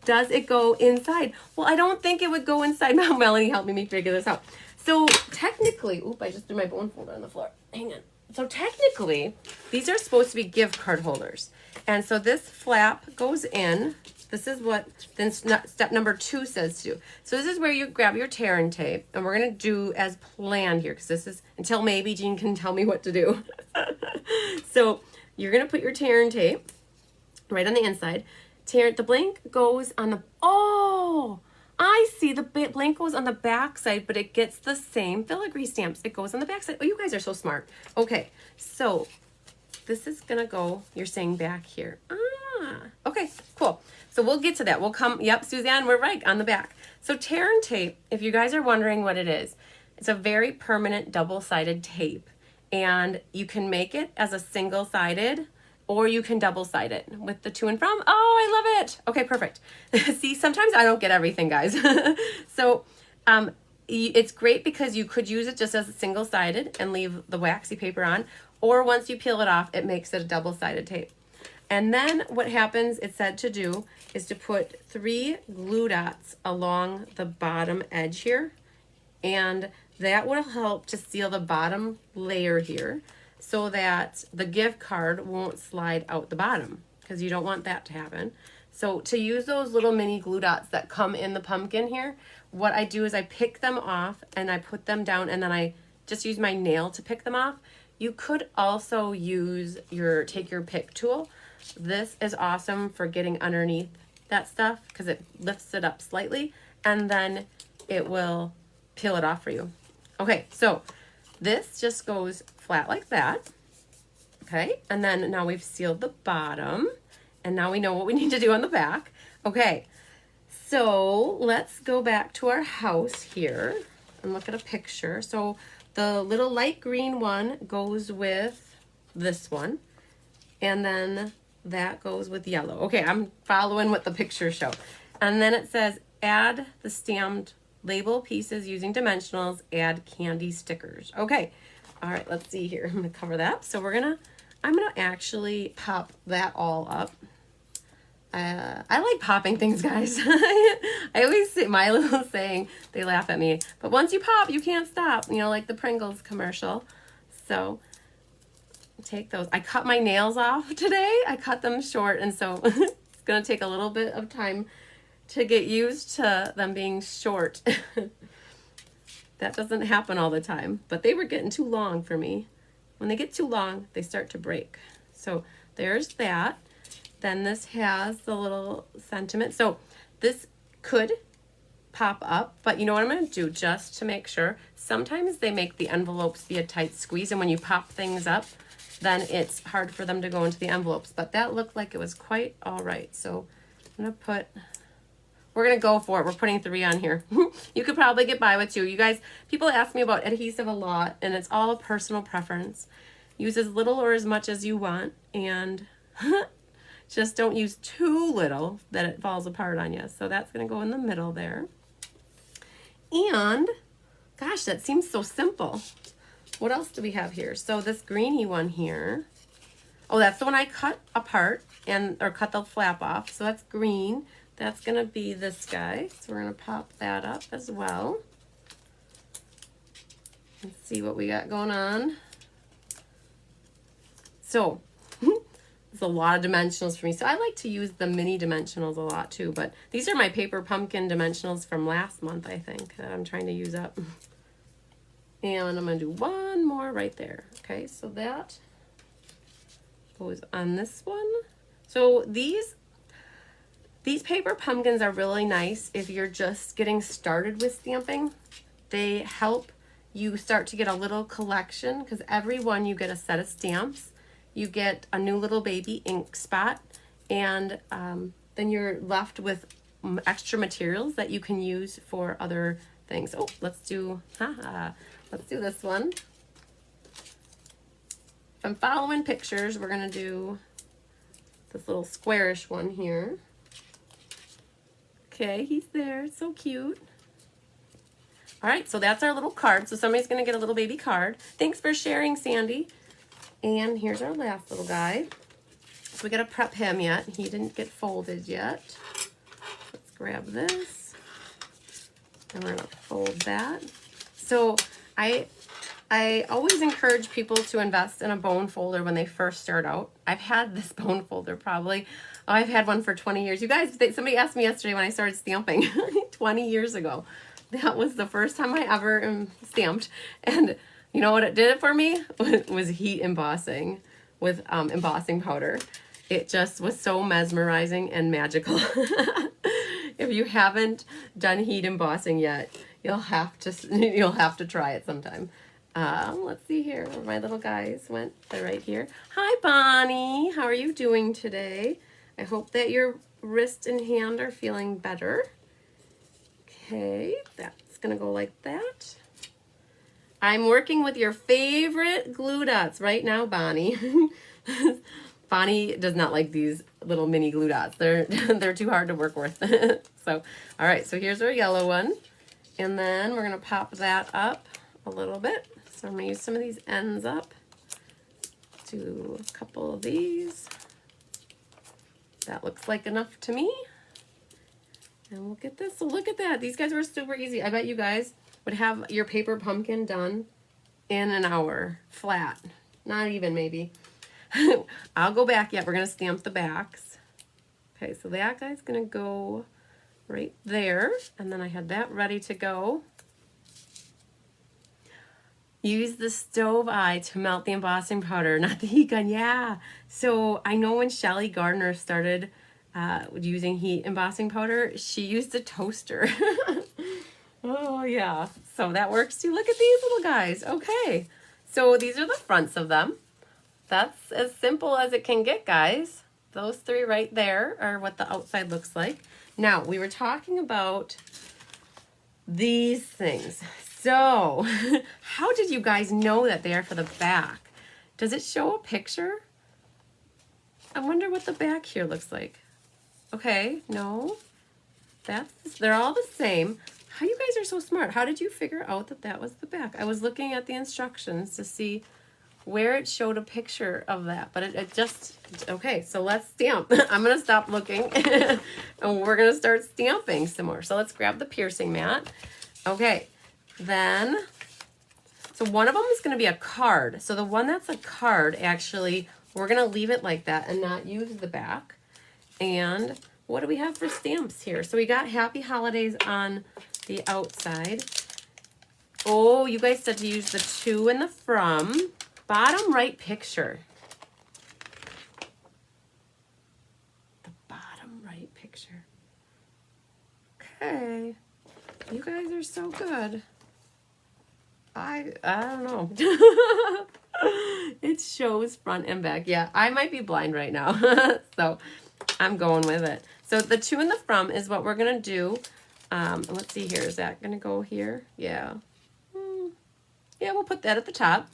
does it go inside? Well, I don't think it would go inside. Now, Melanie, help me figure this out. So technically, I just threw my bone folder on the floor. Hang on. So technically, these are supposed to be gift card holders. And so this flap goes in. This is what then step number 2 says to do. So this is where you grab your tear and tape, and we're gonna do as planned here because this is until maybe Jean can tell me what to do. So you're gonna put your tear and tape right on the inside. The blank goes on the, oh, I see, the blank goes on the back side, but it gets the same filigree stamps. It goes on the back side. Oh, you guys are so smart. Okay, so this is gonna go, you're saying back here. Okay, cool. So we'll get to that. We'll come, yep, Suzanne, we're right, on the back. So tear and tape, if you guys are wondering what it is, it's a very permanent double-sided tape. And you can make it as a single-sided, or you can double-side it with the to and from. Oh, I love it. Okay, perfect. See, sometimes I don't get everything, guys. So it's great because you could use it just as a single-sided and leave the waxy paper on, or once you peel it off, it makes it a double-sided tape. And then what happens, it's said to do, is to put 3 glue dots along the bottom edge here. And that will help to seal the bottom layer here so that the gift card won't slide out the bottom, because you don't want that to happen. So to use those little mini glue dots that come in the pumpkin here, what I do is I pick them off and I put them down, and then I just use my nail to pick them off. You could also use take your pick tool. This is awesome for getting underneath that stuff because it lifts it up slightly and then it will peel it off for you. Okay, so this just goes flat like that. Okay, and then now we've sealed the bottom and now we know what we need to do on the back. Okay, so let's go back to our house here and look at a picture. So the little light green one goes with this one, and then that goes with yellow. Okay, I'm following what the pictures show. And then it says, add the stamped label pieces using dimensionals, add candy stickers. Okay, all right, let's see here. I'm gonna cover that. So I'm gonna actually pop that all up. I like popping things, guys. I always say my little saying, they laugh at me, but once you pop, you can't stop, you know, like the Pringles commercial. So take those. I cut my nails off today. I cut them short, and so it's gonna take a little bit of time to get used to them being short. That doesn't happen all the time, but they were getting too long for me. When they get too long, they start to break. So there's that. Then this has the little sentiment. So this could pop up, but you know what I'm going to do just to make sure? Sometimes they make the envelopes be a tight squeeze, and when you pop things up, then it's hard for them to go into the envelopes. But that looked like it was quite all right. So I'm going to we're going to go for it. We're putting 3 on here. You could probably get by with 2. You guys, people ask me about adhesive a lot, and it's all a personal preference. Use as little or as much as you want, and just don't use too little that it falls apart on you. So that's going to go in the middle there. And gosh, that seems so simple. What else do we have here? So this greeny one here. Oh, that's the one I cut apart or cut the flap off. So that's green. That's going to be this guy. So we're going to pop that up as well. Let's see what we got going on. So it's a lot of dimensionals for me. So I like to use the mini dimensionals a lot too, but these are my paper pumpkin dimensionals from last month, I think, that I'm trying to use up. And I'm going to do one more right there. Okay, so that goes on this one. So these paper pumpkins are really nice if you're just getting started with stamping. They help you start to get a little collection because every one you get a set of stamps. You get a new little baby ink spot, and then you're left with extra materials that you can use for other things. Oh, let's do this one. If I'm following pictures, we're gonna do this little squarish one here. Okay, he's there, it's so cute. All right, so that's our little card. So somebody's gonna get a little baby card. Thanks for sharing, Sandy. And here's our last little guy. So we gotta prep him yet. He didn't get folded yet. Let's grab this. And we're gonna fold that. So I always encourage people to invest in a bone folder when they first start out. I've had this bone folder I've had one for 20 years. You guys, somebody asked me yesterday when I started stamping 20 years ago. That was the first time I ever stamped. And you know what it did for me? Was heat embossing with embossing powder. It just was so mesmerizing and magical. If you haven't done heat embossing yet, you'll have to try it sometime. Let's see here where my little guys went. They're right here. Hi, Bonnie. How are you doing today? I hope that your wrist and hand are feeling better. Okay, that's gonna go like that. I'm working with your favorite glue dots right now, Bonnie. Bonnie does not like these little mini glue dots. They're too hard to work with. So, all right, so here's our yellow one. And then we're gonna pop that up a little bit. So I'm gonna use some of these ends up. Do a couple of these. That looks like enough to me. And look at this, so look at that. These guys were super easy. I bet you guys would have your paper pumpkin done in an hour, flat. Not even, maybe. I'll go back yet. We're gonna stamp the backs. Okay, so that guy's gonna go right there. And then I had that ready to go. Use the stove eye to melt the embossing powder, not the heat gun. Yeah. So I know when Shelly Gardner started using heat embossing powder, she used a toaster. Oh, yeah. So that works too. Look at these little guys. Okay. So these are the fronts of them. That's as simple as it can get, guys. Those three right there are what the outside looks like. Now, we were talking about these things. So, how did you guys know that they are for the back? Does it show a picture? I wonder what the back here looks like. Okay, no. They're all the same. How you guys are so smart. How did you figure out that that was the back? I was looking at the instructions to see where it showed a picture of that, but it just, okay, so let's stamp. I'm gonna stop looking and we're gonna start stamping some more. So let's grab the piercing mat. Okay, then, so one of them is gonna be a card. So the one that's a card, actually, we're gonna leave it like that and not use the back. And what do we have for stamps here? So we got Happy Holidays on the outside. Oh, you guys said to use the to and the from. Bottom right picture. The bottom right picture. Okay. You guys are so good. I don't know. It shows front and back. Yeah, I might be blind right now. So I'm going with it. So the to and the from is what we're going to do. Let's see here. Is that going to go here? Yeah. Yeah, we'll put that at the top.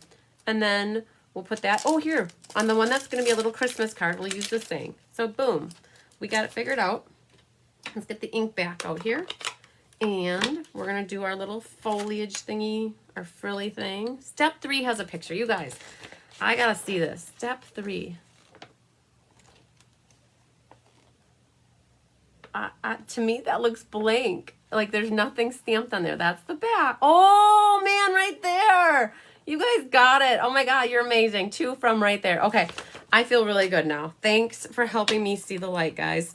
And then we'll put that, oh, here, on the one that's going to be a little Christmas card, we'll use this thing. So boom, we got it figured out. Let's get the ink back out here. And we're going to do our little foliage thingy, our frilly thing. Step 3 has a picture. You guys, I got to see this. Step 3. To me, that looks blank. Like there's nothing stamped on there. That's the back. Oh, man, right there. You guys got it. Oh my God, you're amazing. 2 from right there. Okay, I feel really good now. Thanks for helping me see the light, guys.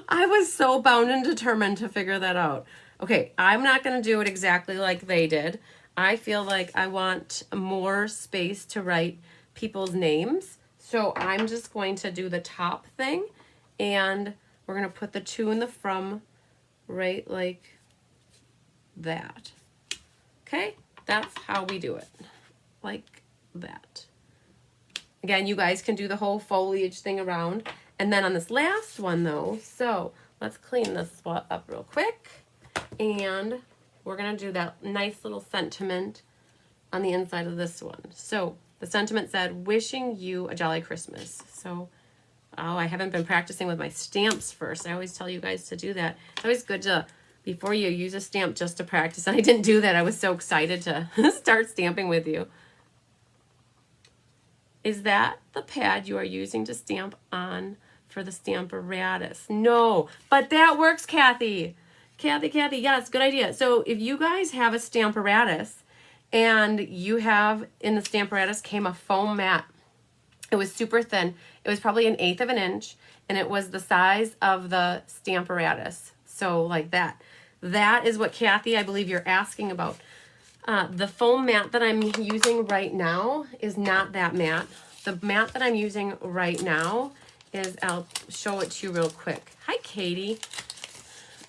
I was so bound and determined to figure that out. Okay, I'm not going to do it exactly like they did. I feel like I want more space to write people's names. So I'm just going to do the top thing. And we're going to put the to and the from right like that. Okay? That's how we do it, like that. Again, you guys can do the whole foliage thing around. And then on this last one though, so let's clean this spot up real quick. And we're gonna do that nice little sentiment on the inside of this one. So the sentiment said, wishing you a jolly Christmas. So, oh, I haven't been practicing with my stamps first. I always tell you guys to do that. It's always good to, before you use a stamp, just to practice. And I didn't do that. I was so excited to start stamping with you. Is that the pad you are using to stamp on for the Stamparatus? No, but that works, Kathy. Kathy, yes, good idea. So if you guys have a Stamparatus and you have, in the Stamparatus came a foam mat. It was super thin. It was probably 1/8 of an inch, and it was the size of the Stamparatus. So like that. That is what, Kathy, I believe you're asking about. The foam mat that I'm using right now is not that mat. The mat that I'm using right now is, I'll show it to you real quick. Hi, Katie.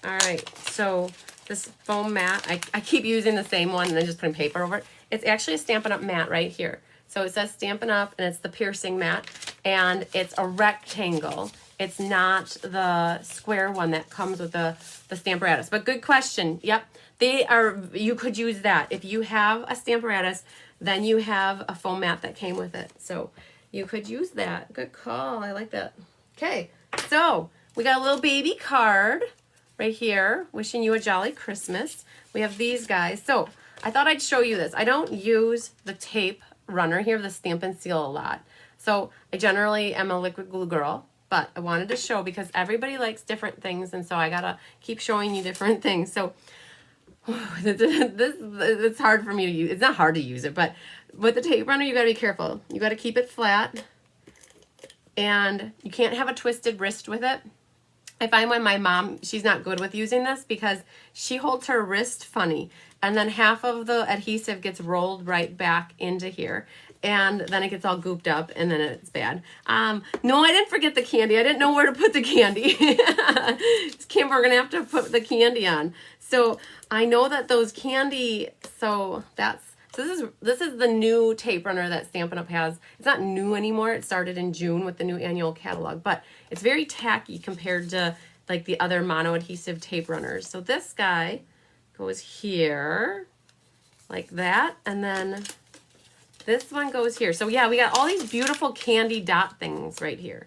All right, so this foam mat, I keep using the same one and then just putting paper over it. It's actually a Stampin' Up! Mat right here. So it says Stampin' Up! And it's the piercing mat, and it's a rectangle. It's not the square one that comes with the Stamparatus. But good question. Yep, they are. You could use that. If you have a Stamparatus, then you have a foam mat that came with it. So you could use that. Good call. I like that. Okay, so we got a little baby card right here, wishing you a jolly Christmas. We have these guys. So I thought I'd show you this. I don't use the tape runner here, the Stampin' Seal, a lot. So I generally am a liquid glue girl. But I wanted to show because everybody likes different things, and so I gotta keep showing you different things. So it's hard for me to use. It's not hard to use it, but with the tape runner, you gotta be careful. You gotta keep it flat. and you can't have a twisted wrist with it. I find when my mom, she's not good with using this because she holds her wrist funny, and then half of the adhesive gets rolled right back into here, and then it gets all gooped up, and then it's bad. No, I didn't forget the candy. I didn't know where to put the candy. Kim, we're gonna have to put the candy on. So I know that those candy, so this is the new tape runner that Stampin' Up! Has. It's not new anymore. It started in June with the new annual catalog, but it's very tacky compared to like the other mono adhesive tape runners. So this guy goes here like that, and then this one goes here. So yeah, we got all these beautiful candy dot things right here.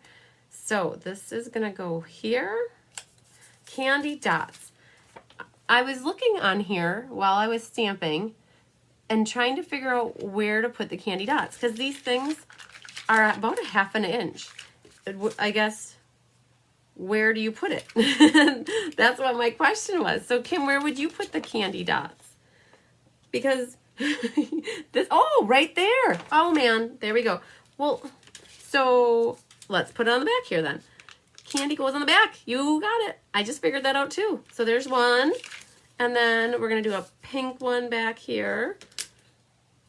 So this is gonna go here. Candy dots. I was looking on here while I was stamping and trying to figure out where to put the candy dots, because these things are about 1/2 inch. I guess, where do you put it? That's what my question was. So Kim, where would you put the candy dots? Because this, oh, right there. Oh man, there we go. Well, so let's put it on the back here then. Candy goes on the back. You got it. I just figured that out too. So there's one, and then we're gonna do a pink one back here.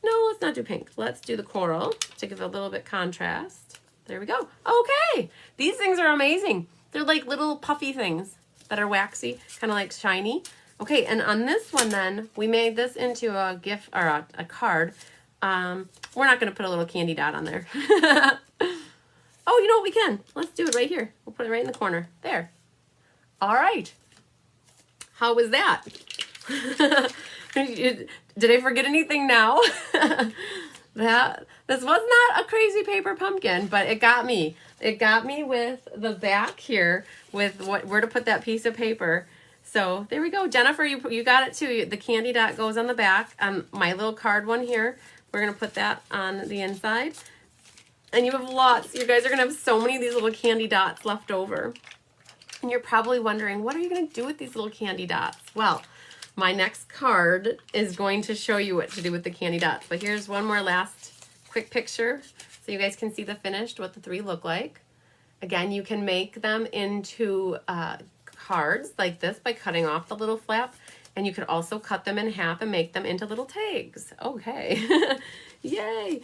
No, let's not do pink. Let's do the coral to give a little bit contrast. There we go. Okay. These things are amazing. They're like little puffy things that are waxy, kind of like shiny. Okay, and on this one then, we made this into a gift or a card. We're not going to put a little candy dot on there. Oh, you know what? We can. Let's do it right here. We'll put it right in the corner. There. All right. How was that? Did I forget anything now? This was not a crazy paper pumpkin, but it got me. It got me with the back here with where to put that piece of paper. So there we go. Jennifer, you got it too. The candy dot goes on the back. My little card one here, we're going to put that on the inside. And you have lots. You guys are going to have so many of these little candy dots left over. And you're probably wondering, what are you going to do with these little candy dots? Well, my next card is going to show you what to do with the candy dots. But here's one more last quick picture so you guys can see the finished, what the 3 look like. Again, you can make them into cards like this by cutting off the little flap. And you could also cut them in half and make them into little tags. Okay. Yay.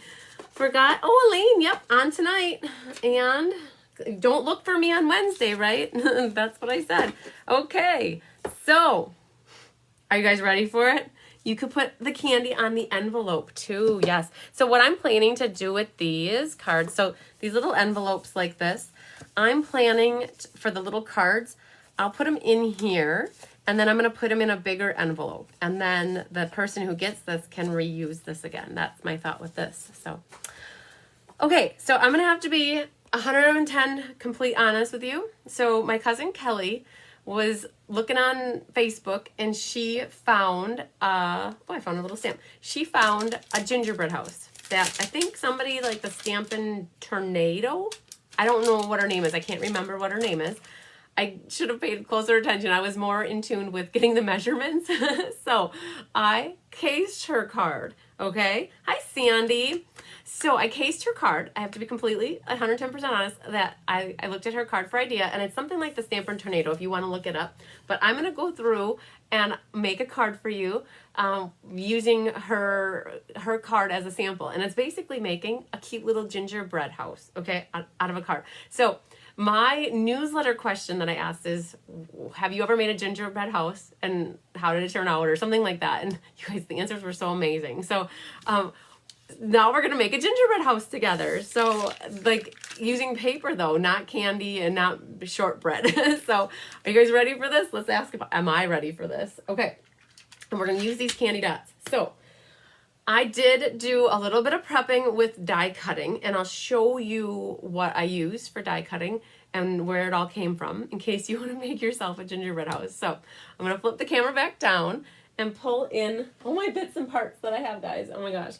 Forgot. Oh, Elaine, yep, on tonight. And don't look for me on Wednesday, right? That's what I said. Okay. So, are you guys ready for it? You could put the candy on the envelope too. Yes. So what I'm planning to do with these cards, so these little envelopes like this, I'm planning for the little cards, I'll put them in here, and then I'm going to put them in a bigger envelope. And then the person who gets this can reuse this again. That's my thought with this. So, okay. So I'm going to have to be 110 complete honest with you. So my cousin Kelly was looking on Facebook, and she found, I found a little stamp. She found a gingerbread house that I think somebody like the Stampin' Tornado. I don't know what her name is. I can't remember what her name is. I should have paid closer attention. I was more in tune with getting the measurements. So I cased her card, okay? Hi, Sandy. So I cased her card. I have to be completely 110% honest that I looked at her card for idea, and it's something like the Stampin' Tornado if you want to look it up. But I'm going to go through and make a card for you using her card as a sample. And it's basically making a cute little gingerbread house, okay, out of a card. So my newsletter question that I asked is, have you ever made a gingerbread house and how did it turn out, or something like that? And you guys, the answers were so amazing. So now we're going to make a gingerbread house together. So like using paper though, not candy and not shortbread. So are you guys ready for this? Let's ask, am I ready for this? Okay. And we're going to use these candy dots. So I did do a little bit of prepping with die cutting, and I'll show you what I use for die cutting and where it all came from in case you want to make yourself a gingerbread house. So I'm going to flip the camera back down and pull in all my bits and parts that I have, guys. Oh my gosh.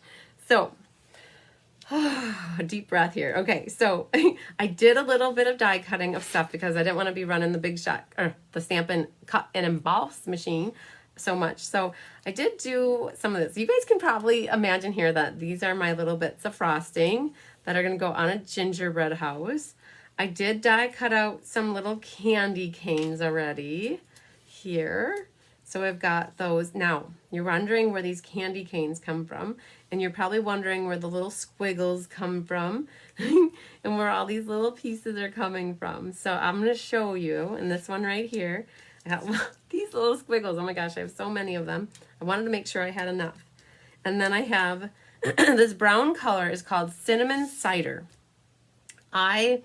So deep breath here. Okay, so I did a little bit of die cutting of stuff because I didn't want to be running the Big Shot or the Stampin' Cut and Emboss machine so much. So I did do some of this. You guys can probably imagine here that these are my little bits of frosting that are going to go on a gingerbread house. I did die cut out some little candy canes already here. So I've got those. Now, you're wondering where these candy canes come from, and you're probably wondering where the little squiggles come from and where all these little pieces are coming from. So I'm going to show you in this one right here. I got these little squiggles. Oh my gosh, I have so many of them. I wanted to make sure I had enough. And then I have this brown color is called Cinnamon Cider. I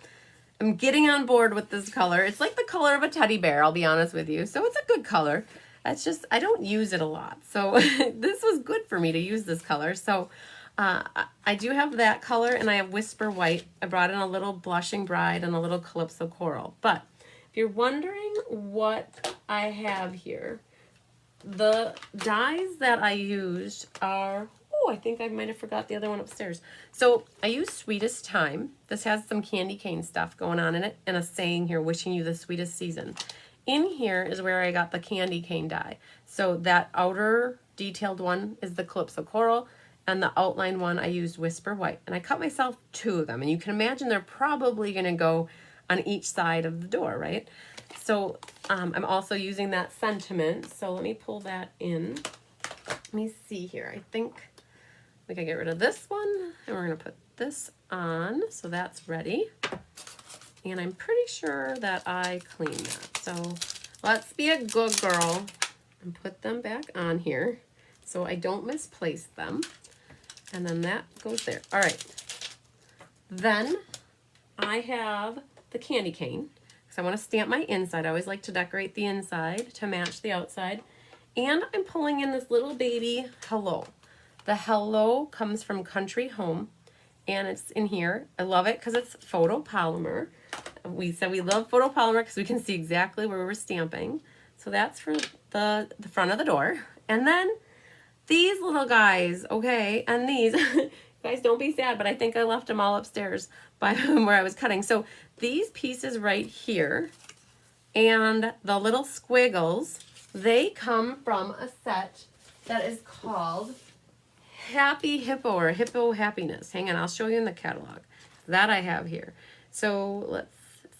am getting on board with this color. It's like the color of a teddy bear, I'll be honest with you. So it's a good color. That's just, I don't use it a lot. So this was good for me to use this color. So I do have that color, and I have Whisper White. I brought in a little Blushing Bride and a little Calypso Coral. But if you're wondering what I have here, the dyes that I used are, oh, I think I might have forgot the other one upstairs. So I use Sweetest Time. This has some candy cane stuff going on in it, and a saying here, wishing you the sweetest season. In here is where I got the candy cane dye. So that outer detailed one is the Calypso Coral, and the outline one I used Whisper White. And I cut myself 2 of them, and you can imagine they're probably going to go on each side of the door, right? So I'm also using that Sentiment. So let me pull that in. Let me see here. I think we can get rid of this one, and we're going to put this on. So that's ready. And I'm pretty sure that I cleaned that. So let's be a good girl and put them back on here so I don't misplace them. And then that goes there. All right. Then I have the candy cane because I want to stamp my inside. I always like to decorate the inside to match the outside. And I'm pulling in this little baby hello. The hello comes from Country Home, and it's in here. I love it because it's photopolymer. We said we love photopolymer because we can see exactly where we're stamping. So that's for the front of the door. And then these little guys, okay, and these, guys, don't be sad, but I think I left them all upstairs by where I was cutting. So these pieces right here and the little squiggles, they come from a set that is called Happy Hippo or Hippo Happiness. Hang on, I'll show you in the catalog. That I have here. So let's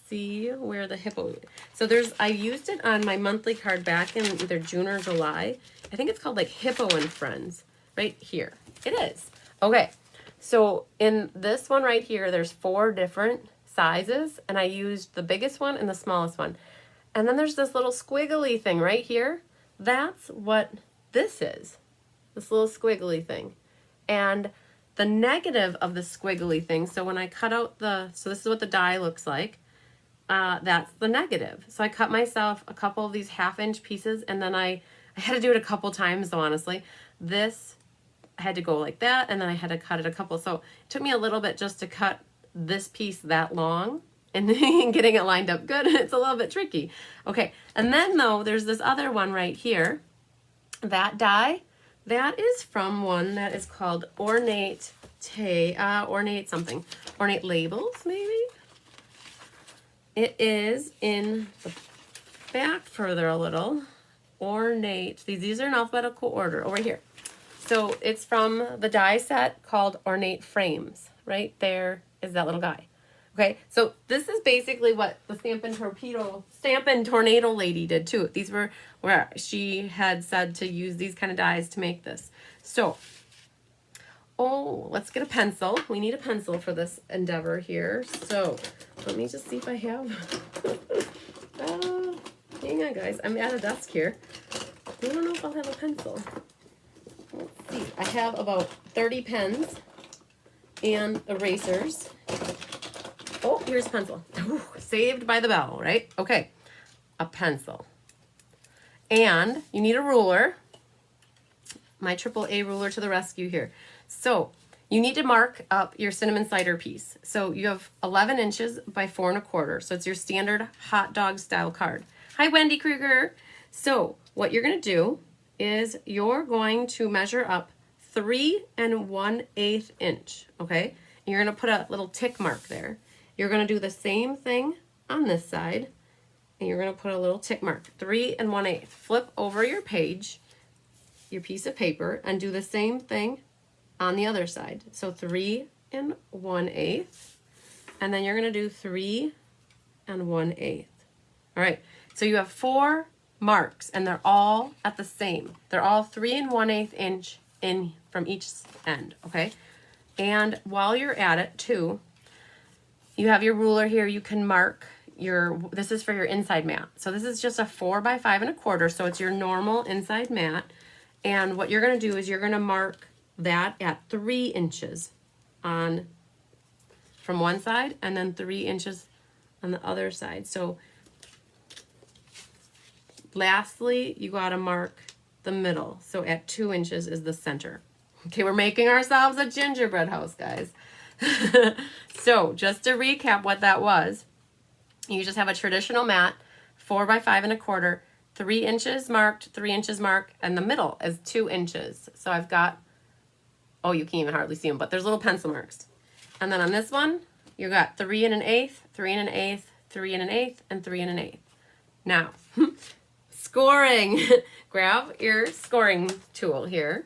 see where the hippo. So I used it on my monthly card back in either June or July. I think it's called like Hippo and Friends right here. It is. Okay. So in this one right here, there's 4 different sizes, and I used the biggest one and the smallest one. And then there's this little squiggly thing right here. That's what this is. This little squiggly thing. And the negative of the squiggly thing, so when I cut out so this is what the die looks like. That's the negative. So I cut myself a couple of these 1/2-inch pieces, and then I had to do it a couple times, though, honestly. This, I had to go like that, and then I had to cut it a couple. So it took me a little bit just to cut this piece that long, and getting it lined up good. It's a little bit tricky. Okay, and then, though, there's this other one right here. That die, that is from one that is called Ornate Labels, maybe? It is in the back further a little. Ornate. These are in alphabetical order over here. So it's from the die set called Ornate Frames. Right there is that little guy. Okay, so this is basically what the Stampin' Tornado lady did too. These were where she had said to use these kind of dies to make this. So, let's get a pencil. We need a pencil for this endeavor here. So let me just see if I have. Hang on, guys. I'm at a desk here. I don't know if I'll have a pencil. Let's see. I have about 30 pens and erasers. Oh, here's a pencil. Ooh, saved by the bell, right? Okay, a pencil. And you need a ruler. My AAA ruler to the rescue here. So you need to mark up your cinnamon cider piece. So you have 11 inches by 4 1/4. So it's your standard hot dog style card. Hi, Wendy Kruger. So what you're going to do is you're going to measure up 3 1/8 inch. Okay, and you're going to put a little tick mark there. You're going to do the same thing on this side, and you're going to put a little tick mark, 3 1/8. Flip over your page, your piece of paper, and do the same thing on the other side. So 3 1/8, and then you're going to do 3 and 1/8. All right, so you have 4 marks, and they're all at the same. They're all 3 1/8 inch in from each end, okay? And while you're at it too, you have your ruler here. You can mark this is for your inside mat. So this is just a 4 by 5 1/4, so it's your normal inside mat. And what you're gonna do is you're gonna mark that at 3 inches from one side, and then 3 inches on the other side. So lastly, you gotta mark the middle. So at 2 inches is the center. Okay, we're making ourselves a gingerbread house, guys. So just to recap what that was, you just have a traditional mat, 4 by 5 1/4, 3 inches marked, 3 inches marked, and the middle is 2 inches. So I've got, oh, you can't even hardly see them, but there's little pencil marks. And then on this one, you got 3 1/8, 3 1/8, 3 1/8, and 3 1/8. Now, scoring. Grab your scoring tool here,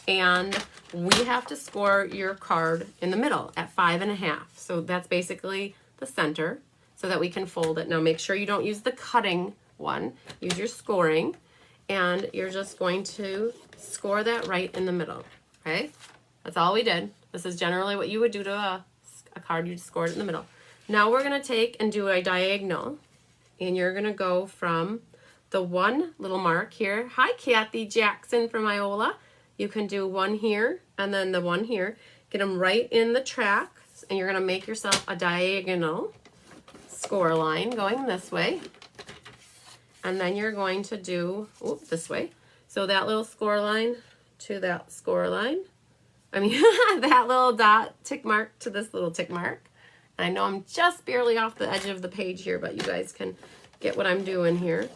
and we have to score your card in the middle at 5 1/2. So that's basically the center, so that we can fold it. Now make sure you don't use the cutting one. Use your scoring, and you're just going to score that right in the middle, okay? That's all we did. This is generally what you would do to a card. You'd score it in the middle. Now we're gonna take and do a diagonal, and you're gonna go from the one little mark here. Hi, Kathy Jackson from Iola. You can do one here, and then the one here. Get them right in the tracks, and you're gonna make yourself a diagonal score line going this way. And then you're going to do, this way. So that little score line to that score line. I mean, that little dot tick mark to this little tick mark. And I know I'm just barely off the edge of the page here, but you guys can get what I'm doing here.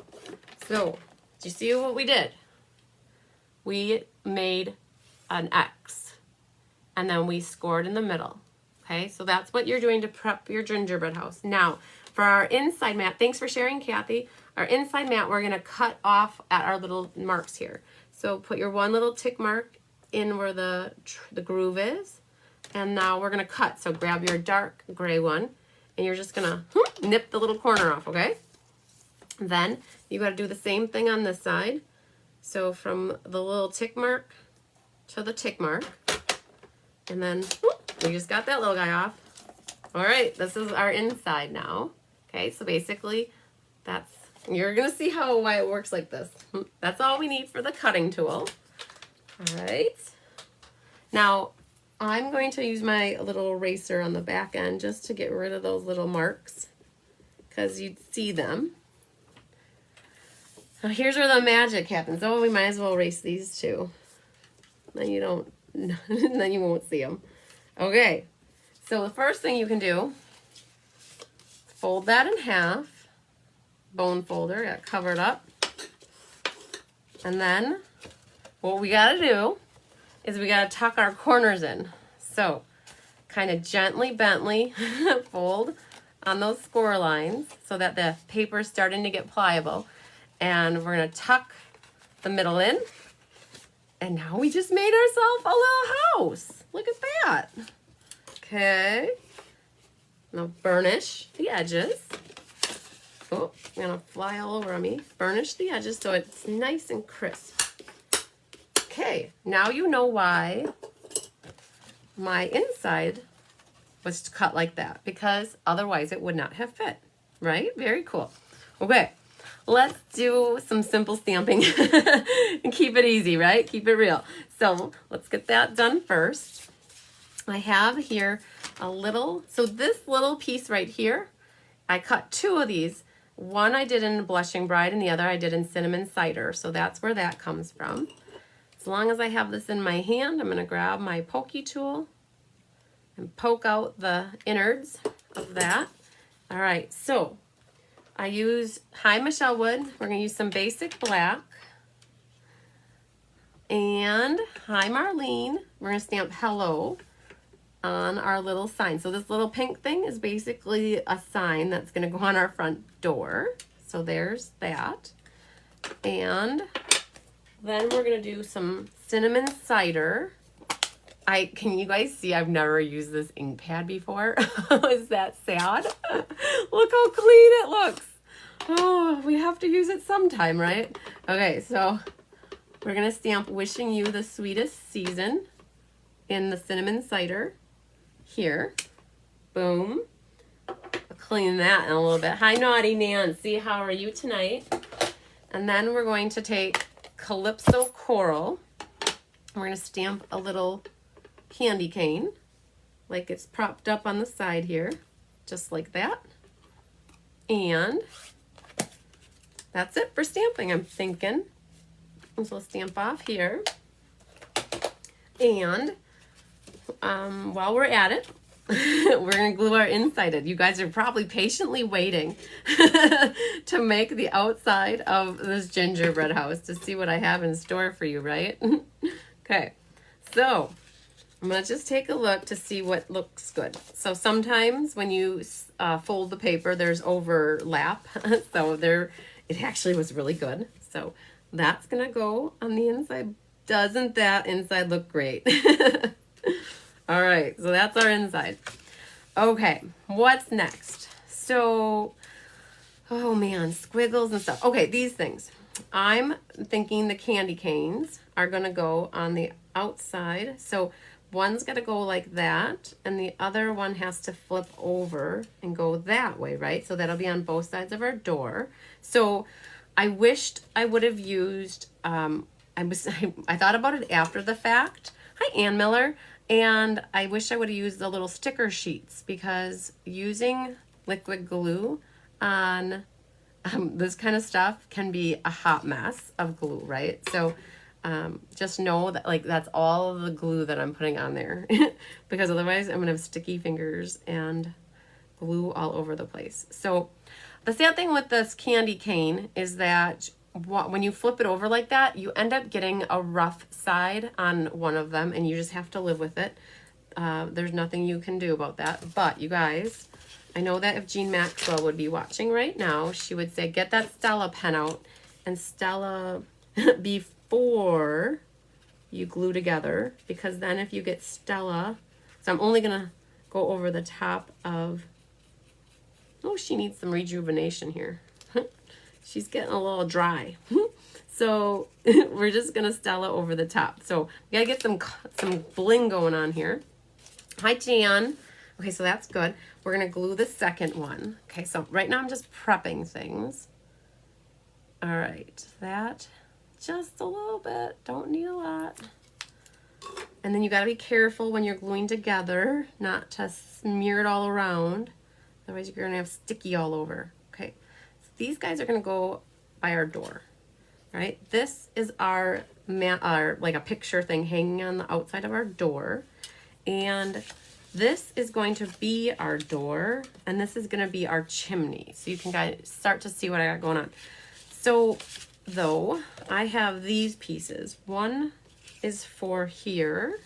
So, do you see what we did? We made an X, and then we scored in the middle. Okay, so that's what you're doing to prep your gingerbread house. Now, for our inside mat, thanks for sharing, Kathy. Our inside mat, we're gonna cut off at our little marks here. So put your one little tick mark in where the groove is, and now we're gonna cut. So grab your dark gray one, and you're just gonna nip the little corner off, okay? Then you gotta do the same thing on this side. So from the little tick mark to the tick mark, and then we just got that little guy off. All right, this is our inside now. Okay, so basically you're gonna see why it works like this. That's all we need for the cutting tool. All right. Now, I'm going to use my little eraser on the back end just to get rid of those little marks, because you'd see them. Now here's where the magic happens. Oh, we might as well erase these too. Then you don't, then you won't see them. Okay, so the first thing you can do, fold that in half. Bone folder, got covered up. And then what we gotta do is we gotta tuck our corners in. So kind of gently bently fold on those score lines so that the paper is starting to get pliable. And we're gonna tuck the middle in. And now we just made ourselves a little house. Look at that. Okay. Now burnish the edges. Oh, I'm gonna fly all over on me. Burnish the edges so it's nice and crisp. Okay, now you know why my inside was cut like that, because otherwise it would not have fit, right? Very cool. Okay, let's do some simple stamping and keep it easy, right? Keep it real. So let's get that done first. I have here so this little piece right here, I cut 2 of these. One I did in Blushing Bride, and the other I did in Cinnamon Cider. So that's where that comes from. As long as I have this in my hand, I'm going to grab my pokey tool and poke out the innards of that. All right, so I use Hi Michelle Wood. We're going to use some basic black. And Hi Marlene. We're going to stamp hello on our little sign. So this little pink thing is basically a sign that's going to go on our front door. So there's that. And then we're going to do some Cinnamon Cider Can you guys see I've never used this ink pad before? Is that sad? Look how clean it looks. Oh, we have to use it sometime, right? Okay, so we're gonna stamp wishing you the sweetest season in the cinnamon cider here. Boom. I'll clean that in a little bit. Hi, Naughty Nancy, how are you tonight? And then we're going to take Calypso Coral. We're gonna stamp a little candy cane, like it's propped up on the side here, just like that. And that's it for stamping, I'm thinking. So we'll stamp off here. And while we're at it, we're gonna glue our inside. You guys are probably patiently waiting to make the outside of this gingerbread house to see what I have in store for you, right? Okay, so I'm gonna just take a look to see what looks good. So sometimes when you fold the paper, there's overlap. So it actually was really good. So that's gonna go on the inside. Doesn't that inside look great? All right, so that's our inside. Okay, what's next? So, oh man, squiggles and stuff. Okay, these things. I'm thinking the candy canes are gonna go on the outside. So one's gotta go like that, and the other one has to flip over and go that way, right? So that'll be on both sides of our door. So I wished I would have used, I thought about it after the fact. Hi, Ann Miller. And I wish I would have used the little sticker sheets, because using liquid glue on this kind of stuff can be a hot mess of glue, right? So just know that like that's all of the glue that I'm putting on there because otherwise I'm gonna have sticky fingers and glue all over the place. So the sad thing with this candy cane is that when you flip it over like that, you end up getting a rough side on one of them, and you just have to live with it. There's nothing you can do about that. But you guys, I know that if Jean Maxwell would be watching right now, she would say, get that Stella pen out, and Stella before you glue together, because then if you get Stella, so I'm only gonna go over the top of, oh, she needs some rejuvenation here. She's getting a little dry. So we're just gonna Stella over the top. So we gotta get some bling going on here. Hi, Jan. Okay, so that's good. We're gonna glue the second one. Okay, so right now I'm just prepping things. All right, that just a little bit, don't need a lot. And then you gotta be careful when you're gluing together, not to smear it all around. Otherwise you're gonna have sticky all over. Okay, so these guys are gonna go by our door, right? This is our like a picture thing hanging on the outside of our door. And this is going to be our door, and this is gonna be our chimney. So you can guys start to see what I got going on. So though, I have these pieces. One is for here.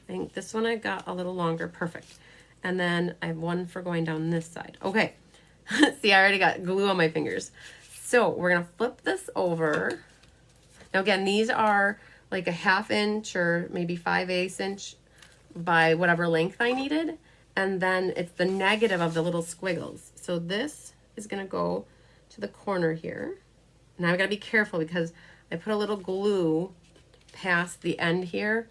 I think this one I got a little longer, perfect. And then I have one for going down this side. Okay, see, I already got glue on my fingers. So we're gonna flip this over. Now again, these are like a 1/2 inch or maybe 5/8 inch by whatever length I needed. And then it's the negative of the little squiggles. So this is gonna go to the corner here. Now I gotta be careful because I put a little glue past the end here,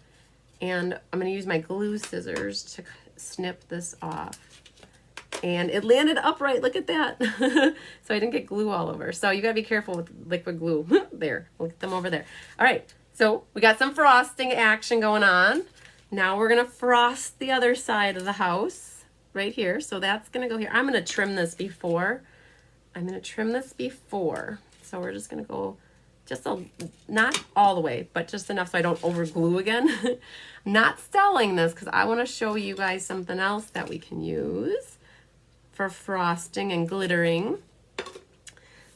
and I'm gonna use my glue scissors to snip this off. And it landed upright, look at that. So I didn't get glue all over. So you gotta be careful with liquid glue. There, we'll get them over there. All right, so we got some frosting action going on. Now we're gonna frost the other side of the house right here. So that's gonna go here. I'm gonna trim this before. So we're just gonna go just not all the way, but just enough so I don't over glue again. Not stelling this because I wanna show you guys something else that we can use for frosting and glittering.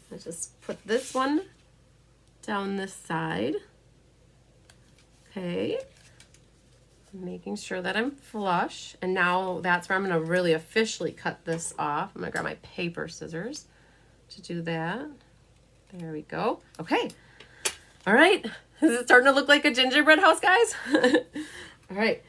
Let's just put this one down this side. Okay. Making sure that I'm flush. And now that's where I'm gonna really officially cut this off. I'm gonna grab my paper scissors to do that. There we go. Okay. All right. Is it starting to look like a gingerbread house, guys? All right.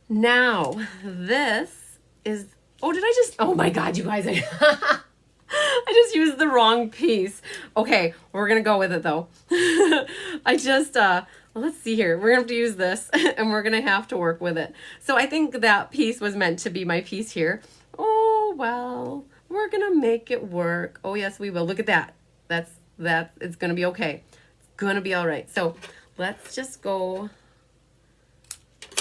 Now, this is, oh, did I just, oh my God, you guys, I just used the wrong piece. Okay, we're gonna go with it though. I just, well, let's see here. We're gonna have to use this and we're gonna have to work with it. So I think that piece was meant to be my piece here. Oh, well, we're gonna make it work. Oh yes, we will. Look at that. It's gonna be okay. It's gonna be all right. So let's just go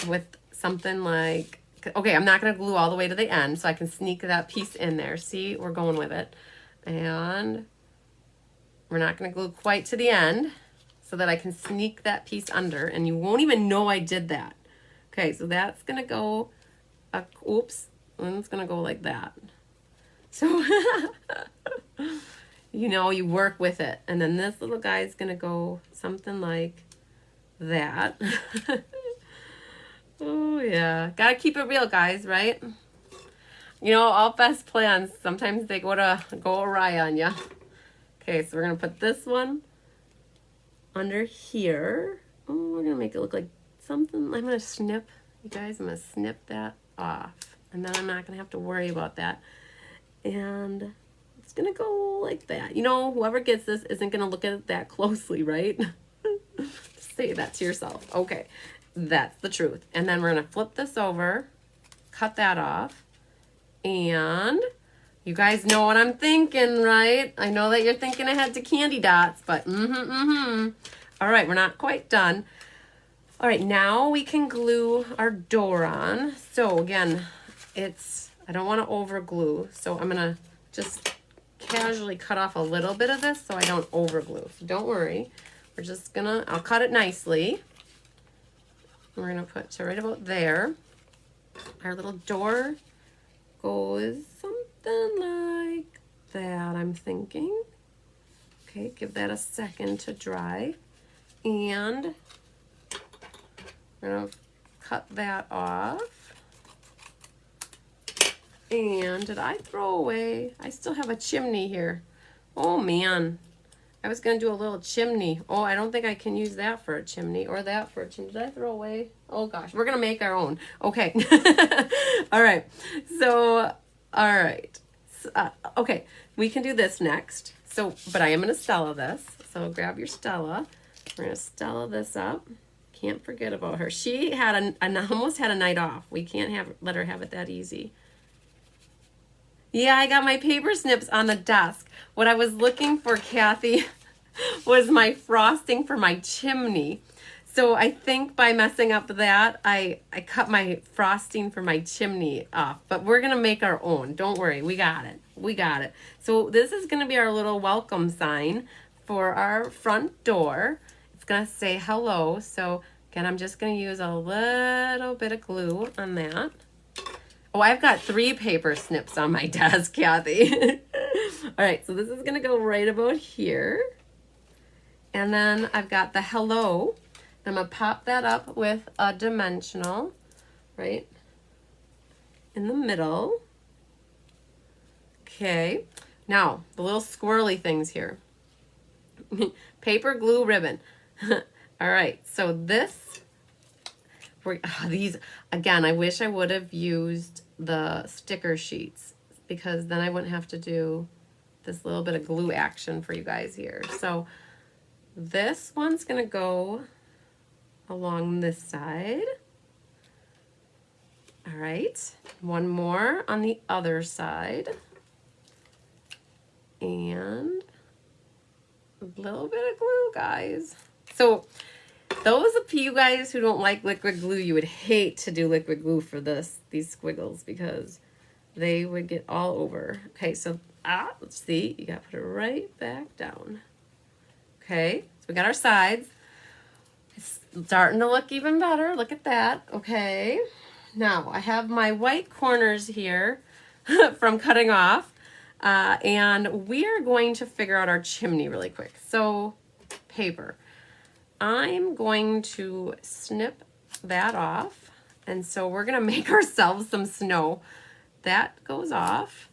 with something like, okay, I'm not going to glue all the way to the end, so I can sneak that piece in there. See, we're going with it. And we're not going to glue quite to the end so that I can sneak that piece under, and you won't even know I did that. Okay, so that's going to go, oops, and it's going to go like that. So, you know, you work with it. And then this little guy is going to go something like that. Oh, yeah. Gotta keep it real, guys, right? You know, all best plans, sometimes they go awry on you. Okay, so we're going to put this one under here. Oh, we're going to make it look like something. I'm going to snip, you guys, I'm going to snip that off. And then I'm not going to have to worry about that. And it's going to go like that. You know, whoever gets this isn't going to look at it that closely, right? Just say that to yourself. Okay. That's the truth. And then we're going to flip this over, cut that off, and you guys know what I'm thinking, right? I know that you're thinking ahead to candy dots, but All right, we're not quite done. All right, now we can glue our door on. So again, I don't want to over glue, so I'm going to just casually cut off a little bit of this so I don't over glue. So don't worry. We're just going to, I'll cut it nicely. We're going to put to right about there. Our little door goes something like that, I'm thinking. Okay, give that a second to dry. And we're going to cut that off. And did I throw away? I still have a chimney here. Oh, man. I was going to do a little chimney. Oh, I don't think I can use that for a chimney or that for a chimney. Did I throw away? Oh, gosh. We're going to make our own. Okay. All right. So, all right. Okay. We can do this next. So, but I am going to Stella this. So grab your Stella. We're going to Stella this up. Can't forget about her. She had almost had a night off. We can't let her have it that easy. Yeah, I got my paper snips on the desk. What I was looking for, Kathy, was my frosting for my chimney. So I think by messing up that, I cut my frosting for my chimney off. But we're going to make our own. Don't worry. We got it. We got it. So this is going to be our little welcome sign for our front door. It's going to say hello. So again, I'm just going to use a little bit of glue on that. Oh, I've got 3 paper snips on my desk, Kathy. All right, so this is going to go right about here. And then I've got the hello. I'm going to pop that up with a dimensional right in the middle. Okay, now the little squirrely things here. Paper, glue, ribbon. All right, so these, again, I wish I would have used the sticker sheets because then I wouldn't have to do this little bit of glue action for you guys here. So this one's going to go along this side. All right, one more on the other side. And a little bit of glue, guys. So those of you guys who don't like liquid glue, you would hate to do liquid glue for these squiggles because they would get all over. Okay, so let's see, you gotta put it right back down. Okay, so we got our sides. It's starting to look even better. Look at that. Okay, now I have my white corners here from cutting off, and we are going to figure out our chimney really quick. So paper. I'm going to snip that off, and so we're going to make ourselves some snow. That goes off,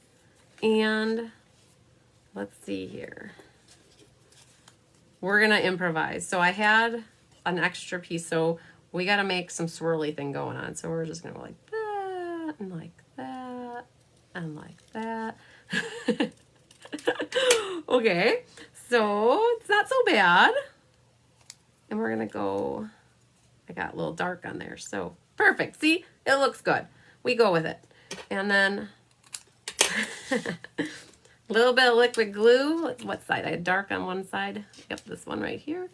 and let's see here. We're going to improvise. So I had an extra piece, so we got to make some swirly thing going on. So we're just going to go like that and like that and like that. Okay, so it's not so bad. And we're going to go, I got a little dark on there. So perfect. See, it looks good. We go with it. And then a little bit of liquid glue. What side? I had dark on one side. Yep, this one right here.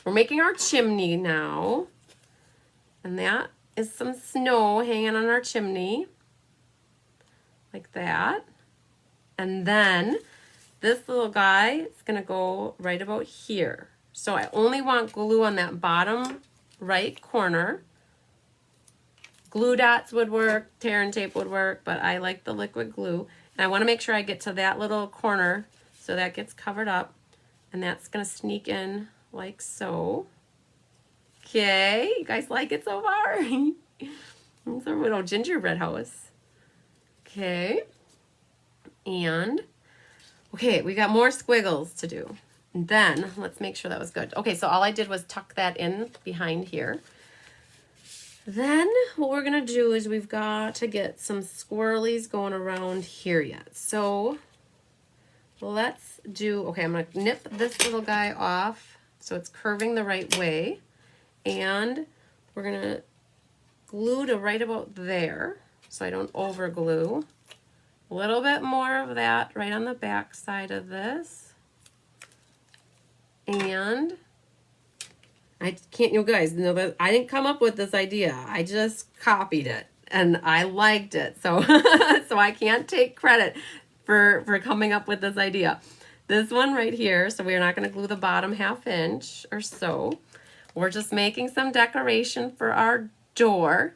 We're making our chimney now. And that is some snow hanging on our chimney. Like that. And then this little guy is going to go right about here. So I only want glue on that bottom right corner. Glue dots would work, tear and tape would work, but I like the liquid glue. And I want to make sure I get to that little corner so that gets covered up. And that's going to sneak in like so. Okay, you guys like it so far? It's a little gingerbread house. Okay. And, okay, we got more squiggles to do. And then, let's make sure that was good. Okay, so all I did was tuck that in behind here. Then what we're going to do is we've got to get some swirlies going around here yet. So let's do, okay, I'm going to nip this little guy off so it's curving the right way. And we're going to glue to right about there so I don't over glue. A little bit more of that right on the back side of this. And I can't, you guys know that I didn't come up with this idea. I just copied it and I liked it. So, so I can't take credit for coming up with this idea. This one right here, so we're not going to glue the bottom 1/2 inch or so. We're just making some decoration for our door.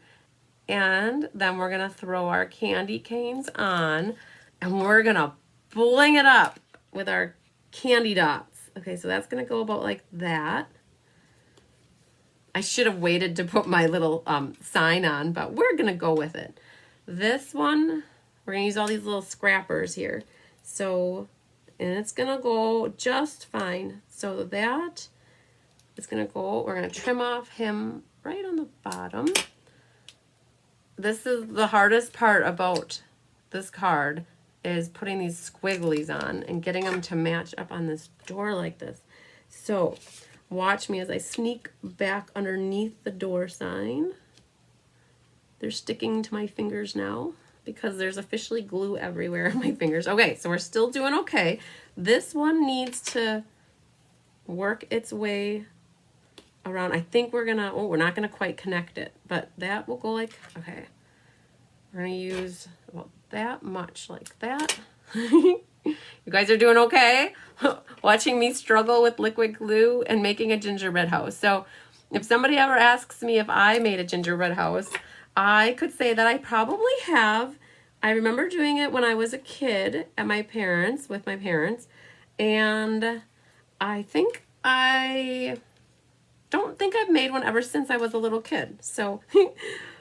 And then we're going to throw our candy canes on and we're going to bling it up with our candy dots. Okay, so that's going to go about like that. I should have waited to put my little sign on, but we're going to go with it. This one, we're going to use all these little scrappers here. So, and it's going to go just fine. So that is going to go, we're going to trim off him right on the bottom. This is the hardest part about this card is putting these squigglies on and getting them to match up on this door like this. So watch me as I sneak back underneath the door sign. They're sticking to my fingers now because there's officially glue everywhere on my fingers. Okay, so we're still doing okay. This one needs to work its way around. I think we're gonna, oh, we're not gonna quite connect it, but that will go like, okay. We're gonna use about that much like that. You guys are doing okay? Watching me struggle with liquid glue and making a gingerbread house. So if somebody ever asks me if I made a gingerbread house, I could say that I probably have. I remember doing it when I was a kid at my parents, with my parents, and I think I don't think I've made one ever since I was a little kid. So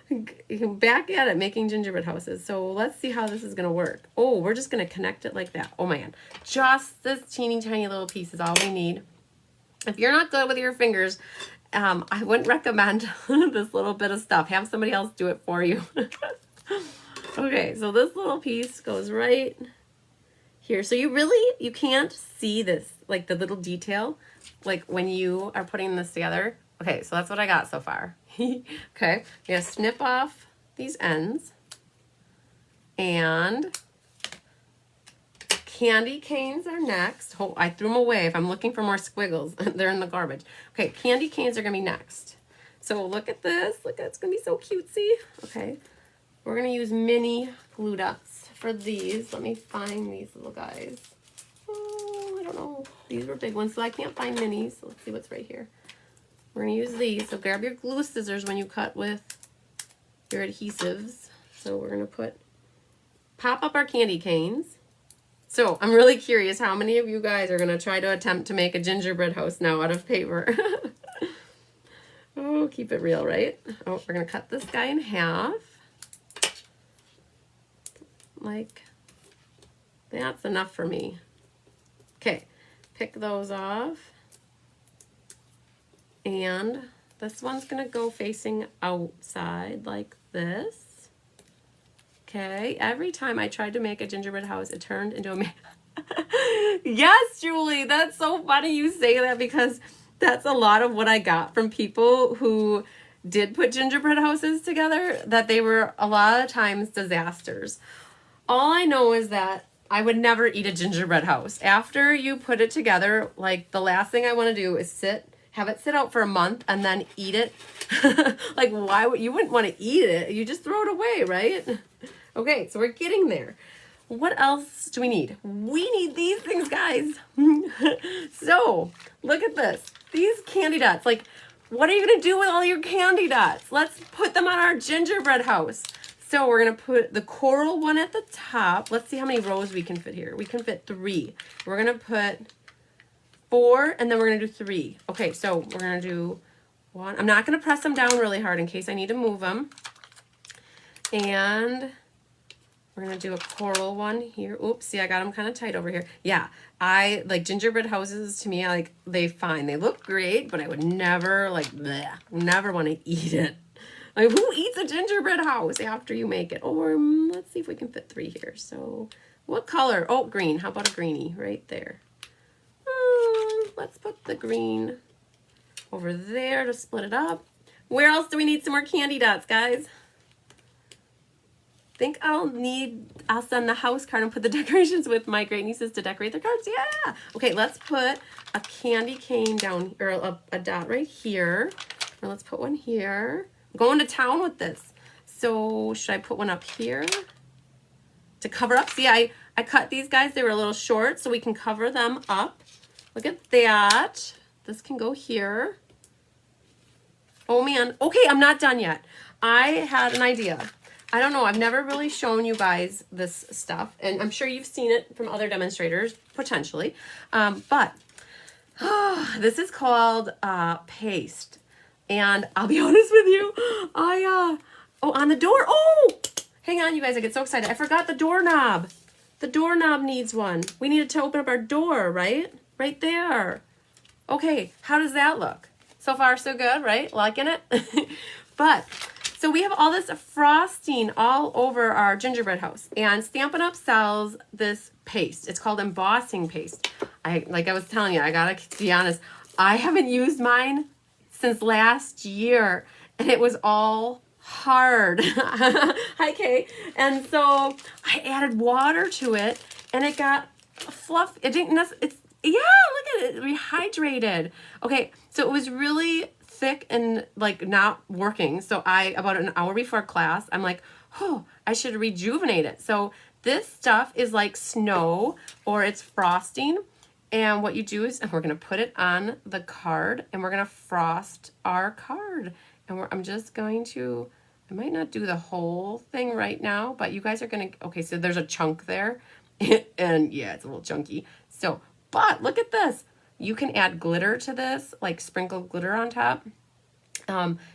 back at it, making gingerbread houses. So let's see how this is going to work. Oh, we're just going to connect it like that. Oh man, just this teeny tiny little piece is all we need. If you're not good with your fingers, I wouldn't recommend this little bit of stuff. Have somebody else do it for you. Okay, so this little piece goes right here. So you can't see this, like the little detail, like when you are putting this together. Okay, so that's what I got so far. Okay, I'm gonna snip off these ends. And candy canes are next. Oh, I threw them away. If I'm looking for more squiggles, they're in the garbage. Okay, candy canes are gonna be next. So look at this. Look, it's gonna be so cutesy. Okay, we're gonna use mini glue dots for these. Let me find these little guys. Oh, I don't know. These were big ones, so I can't find minis. So let's see what's right here. We're going to use these. So grab your glue scissors when you cut with your adhesives. So we're going to pop up our candy canes. So I'm really curious how many of you guys are going to try to attempt to make a gingerbread house now out of paper. Oh, keep it real, right? Oh, we're going to cut this guy in half. Like, that's enough for me. Okay, pick those off. And This one's gonna go facing outside like this. Okay, every time I tried to make a gingerbread house, it turned into a Yes, Julie, that's so funny you say that, because that's a lot of what I got from people who did put gingerbread houses together, that they were a lot of times disasters. All I know is that I would never eat a gingerbread house. After you put it together, like, the last thing I want to do is have it sit out for a month and then eat it. Like, why would you wouldn't want to eat it? You just throw it away, right? Okay, so we're getting there. What else do we need? We need these things, guys. So, look at this. These candy dots. Like, what are you going to do with all your candy dots? Let's put them on our gingerbread house. So we're going to put the coral one at the top. Let's see how many rows we can fit here. We can fit 3. We're going to put 4, and then we're going to do 3. Okay, so we're going to do 1. I'm not going to press them down really hard in case I need to move them. And we're going to do a coral one here. Oops, see, I got them kind of tight over here. Yeah, I like gingerbread houses. To me, they fine. They look great, but I would never, like, bleh, never want to eat it. Like, who eats a gingerbread house after you make it? Or let's see if we can fit 3 here. So what color? Oh, green. How about a greenie right there? Let's put the green over there to split it up. Where else do we need some more candy dots, guys? Think I'll send the house card and put the decorations with my great nieces to decorate their cards. Yeah. Okay, let's put a candy cane down, or a dot right here. Or let's put one here. I'm going to town with this. So should I put one up here to cover up? See, I cut these guys. They were a little short, so we can cover them up. Look at that. This can go here. Oh man. Okay, I'm not done yet. I had an idea. I don't know. I've never really shown you guys this stuff, and I'm sure you've seen it from other demonstrators, potentially. But this is called paste. And I'll be honest with you, oh, on the door. Oh, hang on, you guys. I get so excited. I forgot the doorknob. The doorknob needs one. We needed to open up our door, right? Right there. Okay, how does that look? So far, so good, right? Liking it? But, so we have all this frosting all over our gingerbread house. And Stampin' Up! Sells this paste. It's called embossing paste. Like I was telling you, I gotta be honest, I haven't used mine since last year, and it was all hard. Hi, Kay. And so I added water to it, and it got fluff. It didn't. Yeah, look at it, rehydrated. Okay, so it was really thick and like not working. So about an hour before class, I'm like, oh, I should rejuvenate it. So this stuff is like snow, or it's frosting. And what you do is, and we're going to put it on the card, and we're going to frost our card. And I'm just going to, I might not do the whole thing right now, but you guys are going to, okay, so there's a chunk there. And yeah, it's a little chunky. So, but look at this. You can add glitter to this, like sprinkle glitter on top.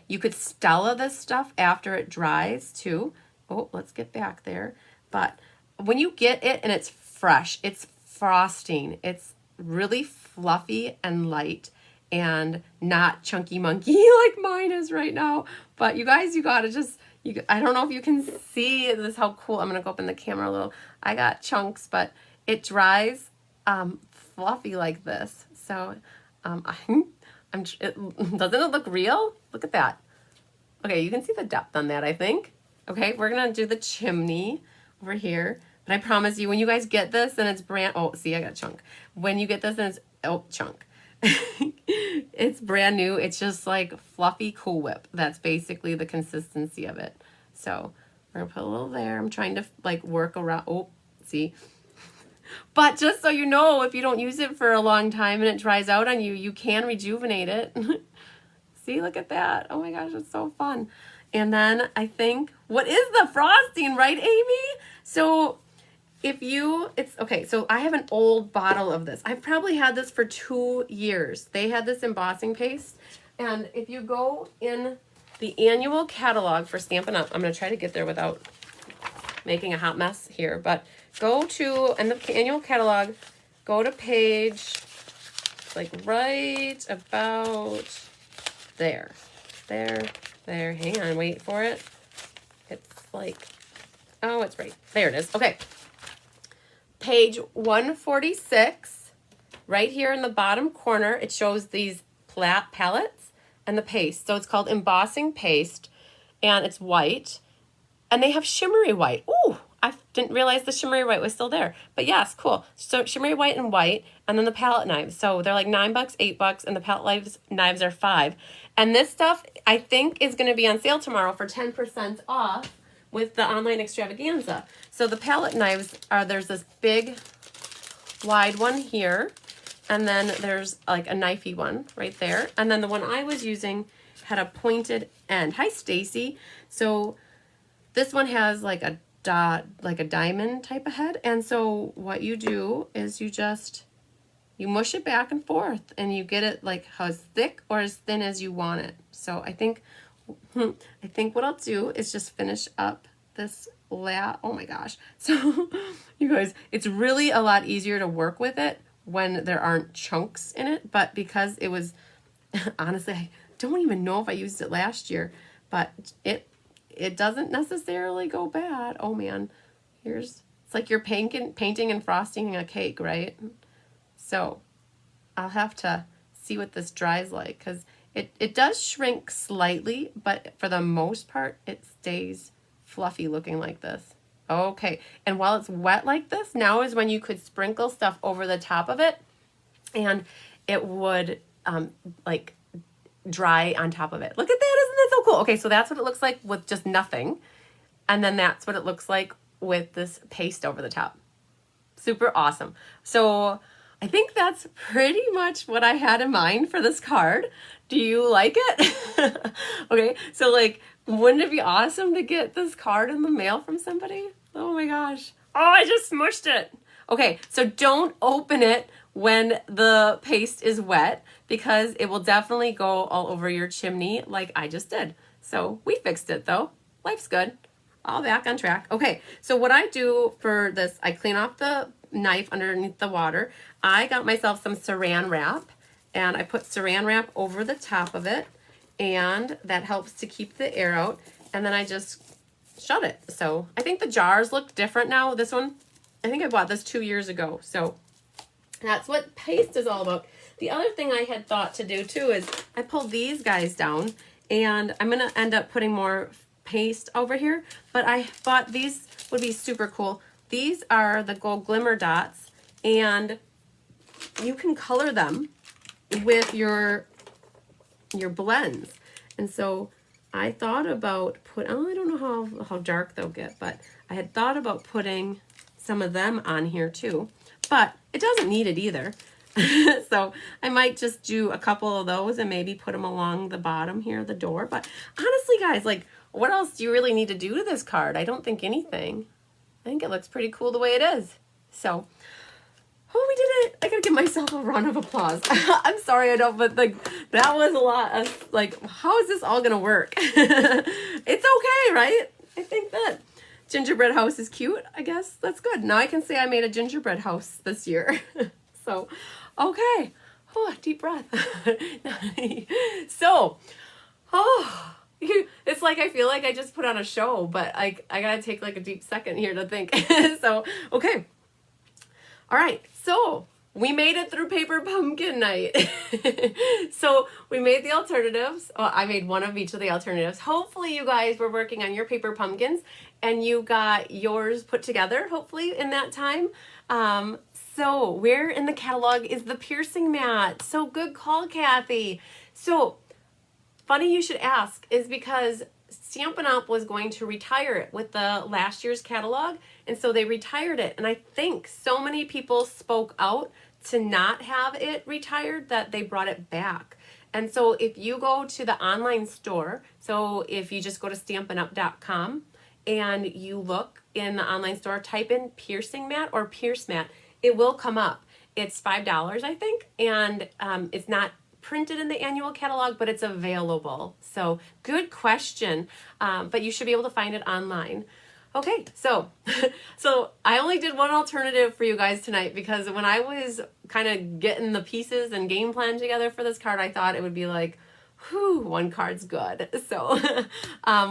You could Stella this stuff after it dries too. Oh, let's get back there. But when you get it and it's fresh, it's frosting. It's really fluffy and light and not chunky monkey like mine is right now. But you guys, you gotta just, I don't know if you can see this, how cool. I'm gonna go up in the camera a little. I got chunks, but it dries fluffy like this. So doesn't it look real? Look at that. Okay, you can see the depth on that, I think. Okay, we're gonna do the chimney over here. But I promise you, when you guys get this and it's oh, see, I got a chunk. When you get this and it's, oh, chunk. It's brand new. It's just like fluffy Cool Whip. That's basically the consistency of it. So we're gonna put a little there. I'm trying to like work around, oh, see. But just so you know, if you don't use it for a long time and it dries out on you, you can rejuvenate it. See, look at that. Oh my gosh, it's so fun. And then I think, what is the frosting, right, Amy? So okay, so I have an old bottle of this. I've probably had this for 2 years. They had this embossing paste. And if you go in the annual catalog for Stampin' Up, I'm going to try to get there without making a hot mess here. But go to, in the annual catalog, go to page, like right about there. There. Hang on, wait for it. It's like, oh, it's right. There it is. Okay. Page 146, right here in the bottom corner, it shows these palettes and the paste. So it's called embossing paste, and it's white, and they have shimmery white. Ooh, I didn't realize the shimmery white was still there. But yes, cool. So shimmery white, and then the palette knives. So they're like $9, $8, and the palette knives are $5. And this stuff, I think, is going to be on sale tomorrow for 10% off with the online extravaganza. So the palette knives there's this big, wide one here, and then there's like a knifey one right there. And then the one I was using had a pointed end. Hi, Stacy. So this one has like a dot, like a diamond type of head. And so what you do is you mush it back and forth, and you get it like as thick or as thin as you want it. So I think what I'll do is just finish up this oh my gosh. So you guys, it's really a lot easier to work with it when there aren't chunks in it, but because it was, honestly, I don't even know if I used it last year, but it doesn't necessarily go bad. Oh man, it's like you're painting and frosting a cake, right? So I'll have to see what this dries like, because it does shrink slightly, but for the most part, it stays fluffy looking like this. Okay, and while it's wet like this, now is when you could sprinkle stuff over the top of it, and it would like dry on top of it. Look at that, isn't that so cool? Okay, so that's what it looks like with just nothing, and then that's what it looks like with this paste over the top. Super awesome. So I think that's pretty much what I had in mind for this card. Do you like it? Okay, so like, wouldn't it be awesome to get this card in the mail from somebody? Oh my gosh. Oh, I just smushed it. Okay, so don't open it when the paste is wet, because it will definitely go all over your chimney like I just did. So we fixed it though. Life's good. All back on track. Okay, so what I do for this, I clean off the knife underneath the water. I got myself some saran wrap, and I put saran wrap over the top of it, and that helps to keep the air out, and then I just shut it. So I think the jars look different now. This one, I think I bought this 2 years ago. So that's what paste is all about. The other thing I had thought to do too is I pulled these guys down, and I'm going to end up putting more paste over here, but I thought these would be super cool. These are the gold glimmer dots, and you can color them with your blends. And so I thought about I don't know how dark they'll get, but I had thought about putting some of them on here too, but it doesn't need it either. So I might just do a couple of those and maybe put them along the bottom here, the door. But honestly, guys, like, what else do you really need to do to this card? I don't think anything. I think it looks pretty cool the way it is. So, oh, we did it. I gotta give myself a round of applause. I'm sorry, I don't, but like, that was a lot of, like, how is this all gonna work? It's okay, right? I think that gingerbread house is cute, I guess. That's good. Now I can say I made a gingerbread house this year. So, okay. Oh, deep breath. So, it's like I feel like I just put on a show, but I gotta take like a deep second here to think. So, okay. All right. So we made it through Paper Pumpkin Night. So we made the alternatives. Well, I made one of each of the alternatives. Hopefully you guys were working on your paper pumpkins and you got yours put together, hopefully, in that time. So where in the catalog is the piercing mat? So good call, Kathy. So funny you should ask, is because Stampin' Up! Was going to retire it with the last year's catalog, and so they retired it. And I think so many people spoke out to not have it retired that they brought it back. And so if you go to the online store, so if you just go to Stampin'Up.com and you look in the online store, type in piercing mat or pierce mat, it will come up. It's $5, I think, and it's not printed in the annual catalog, but it's available. So good question, but you should be able to find it online. Okay, so I only did one alternative for you guys tonight because when I was kind of getting the pieces and game plan together for this card, I thought it would be like, Whew, one card's good. So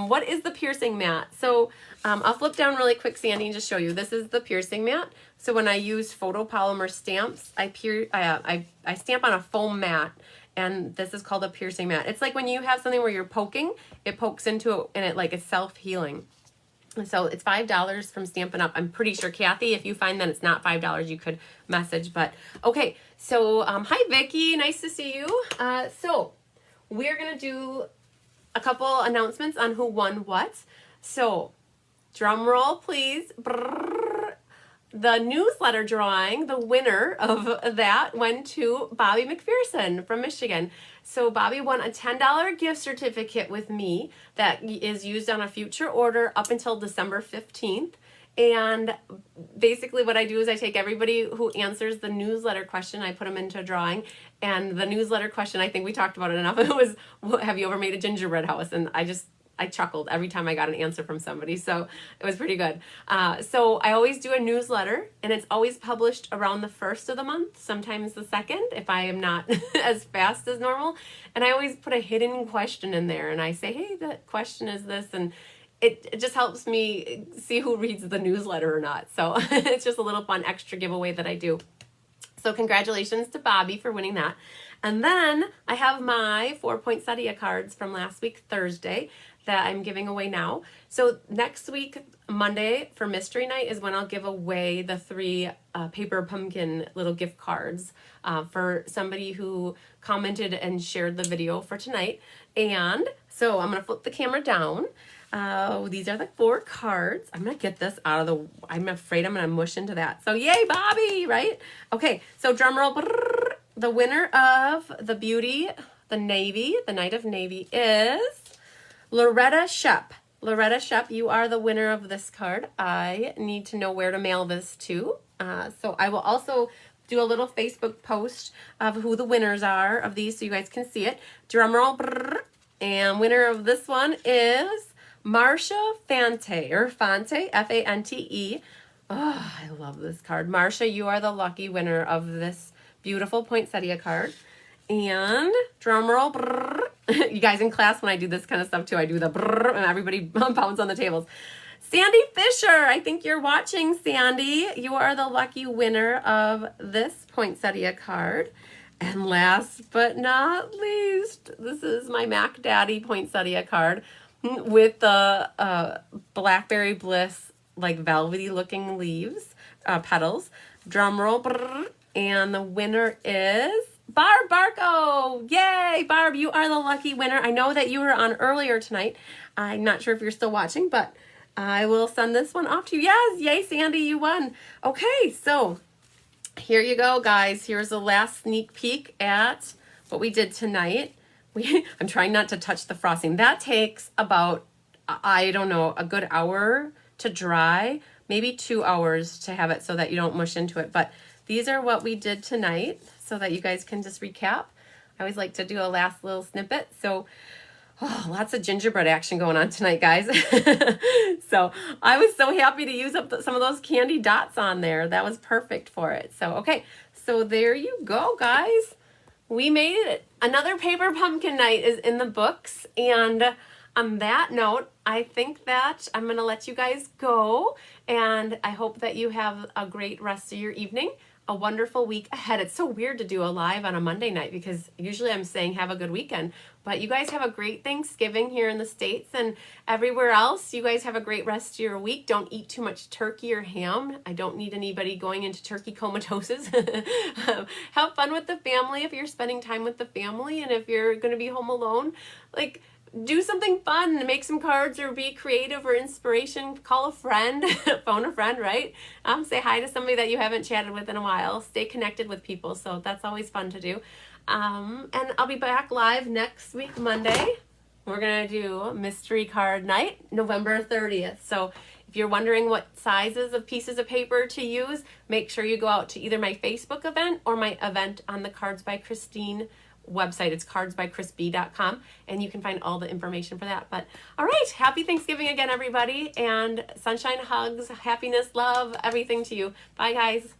what is the piercing mat? So I'll flip down really quick, Sandy, and just show you. This is the piercing mat. So when I use photopolymer stamps, I stamp on a foam mat, and this is called a piercing mat. It's like when you have something where you're poking, it pokes into it, and it like is self-healing. So it's $5 from Stampin' Up. I'm pretty sure, Kathy, if you find that it's not $5, you could message. But okay, so hi, Vicki. Nice to see you. So we're going to do a couple announcements on who won what. So drum roll, please. Brrr. The newsletter drawing, the winner of that went to Bobby McPherson from Michigan. So Bobby won a $10 gift certificate with me that is used on a future order up until December 15th. And basically what I do is I take everybody who answers the newsletter question, I put them into a drawing. And the newsletter question, I think we talked about it enough, it was, have you ever made a gingerbread house? And I chuckled every time I got an answer from somebody, so it was pretty good. So I always do a newsletter, and it's always published around the first of the month, sometimes the second, if I am not as fast as normal. And I always put a hidden question in there, and I say, hey, the question is this, and it just helps me see who reads the newsletter or not. So it's just a little fun extra giveaway that I do. So congratulations to Bobby for winning that. And then I have my 4 Poinsettia cards from last week, Thursday, that I'm giving away now. So next week, Monday, for Mystery Night is when I'll give away the 3 paper pumpkin little gift cards for somebody who commented and shared the video for tonight. And so I'm going to flip the camera down. These are the 4 cards. I'm going to get this out of the, I'm afraid I'm going to mush into that. So yay, Bobby, right? Okay, so drum roll. Brrr, the winner of the beauty, the navy, the Knight of Navy is Loretta Shep. Loretta Shep, you are the winner of this card. I need to know where to mail this to. So I will also do a little Facebook post of who the winners are of these so you guys can see it. Drum roll. Brrr, and winner of this one is Marcia Fante, or Fante, F-A-N-T-E. Oh, I love this card. Marcia, you are the lucky winner of this beautiful poinsettia card. And drum roll. Brrr. You guys in class, when I do this kind of stuff too, I do the brrr, and everybody pounds on the tables. Sandy Fisher, I think you're watching, Sandy. You are the lucky winner of this poinsettia card. And last but not least, this is my Mac Daddy poinsettia card with the Blackberry Bliss, like velvety looking leaves, petals. Drum roll. Brrr, and the winner is Barb Barco. Yay, Barb, you are the lucky winner. I know that you were on earlier tonight. I'm not sure if you're still watching, but I will send this one off to you. Yes, yay, Sandy, you won. Okay, so here you go, guys. Here's the last sneak peek at what we did tonight. I'm trying not to touch the frosting. That takes about, I don't know, a good hour to dry, maybe 2 hours to have it so that you don't mush into it. But these are what we did tonight so that you guys can just recap. I always like to do a last little snippet. So lots of gingerbread action going on tonight, guys. So I was so happy to use up some of those candy dots on there. That was perfect for it. So, okay. So there you go, guys. We made it. Another paper pumpkin night is in the books. And on that note, I think that I'm going to let you guys go. And I hope that you have a great rest of your evening. A wonderful week ahead. It's so weird to do a live on a Monday night because usually I'm saying have a good weekend. But you guys have a great Thanksgiving here in the States and everywhere else. You guys have a great rest of your week. Don't eat too much turkey or ham. I don't need anybody going into turkey comatosis. Have fun with the family if you're spending time with the family, and if you're going to be home alone, like, do something fun, make some cards or be creative or inspiration. Call a friend, phone a friend, right? Say hi to somebody that you haven't chatted with in a while. Stay connected with people. So that's always fun to do. And I'll be back live next week, Monday. We're going to do Mystery Card Night, November 30th. So if you're wondering what sizes of pieces of paper to use, make sure you go out to either my Facebook event or my event on the Cards by Christine website. It's cardsbychrisb.com, and you can find all the information for that. But all right, happy Thanksgiving again, everybody, and sunshine, hugs, happiness, love, everything to you. Bye, guys.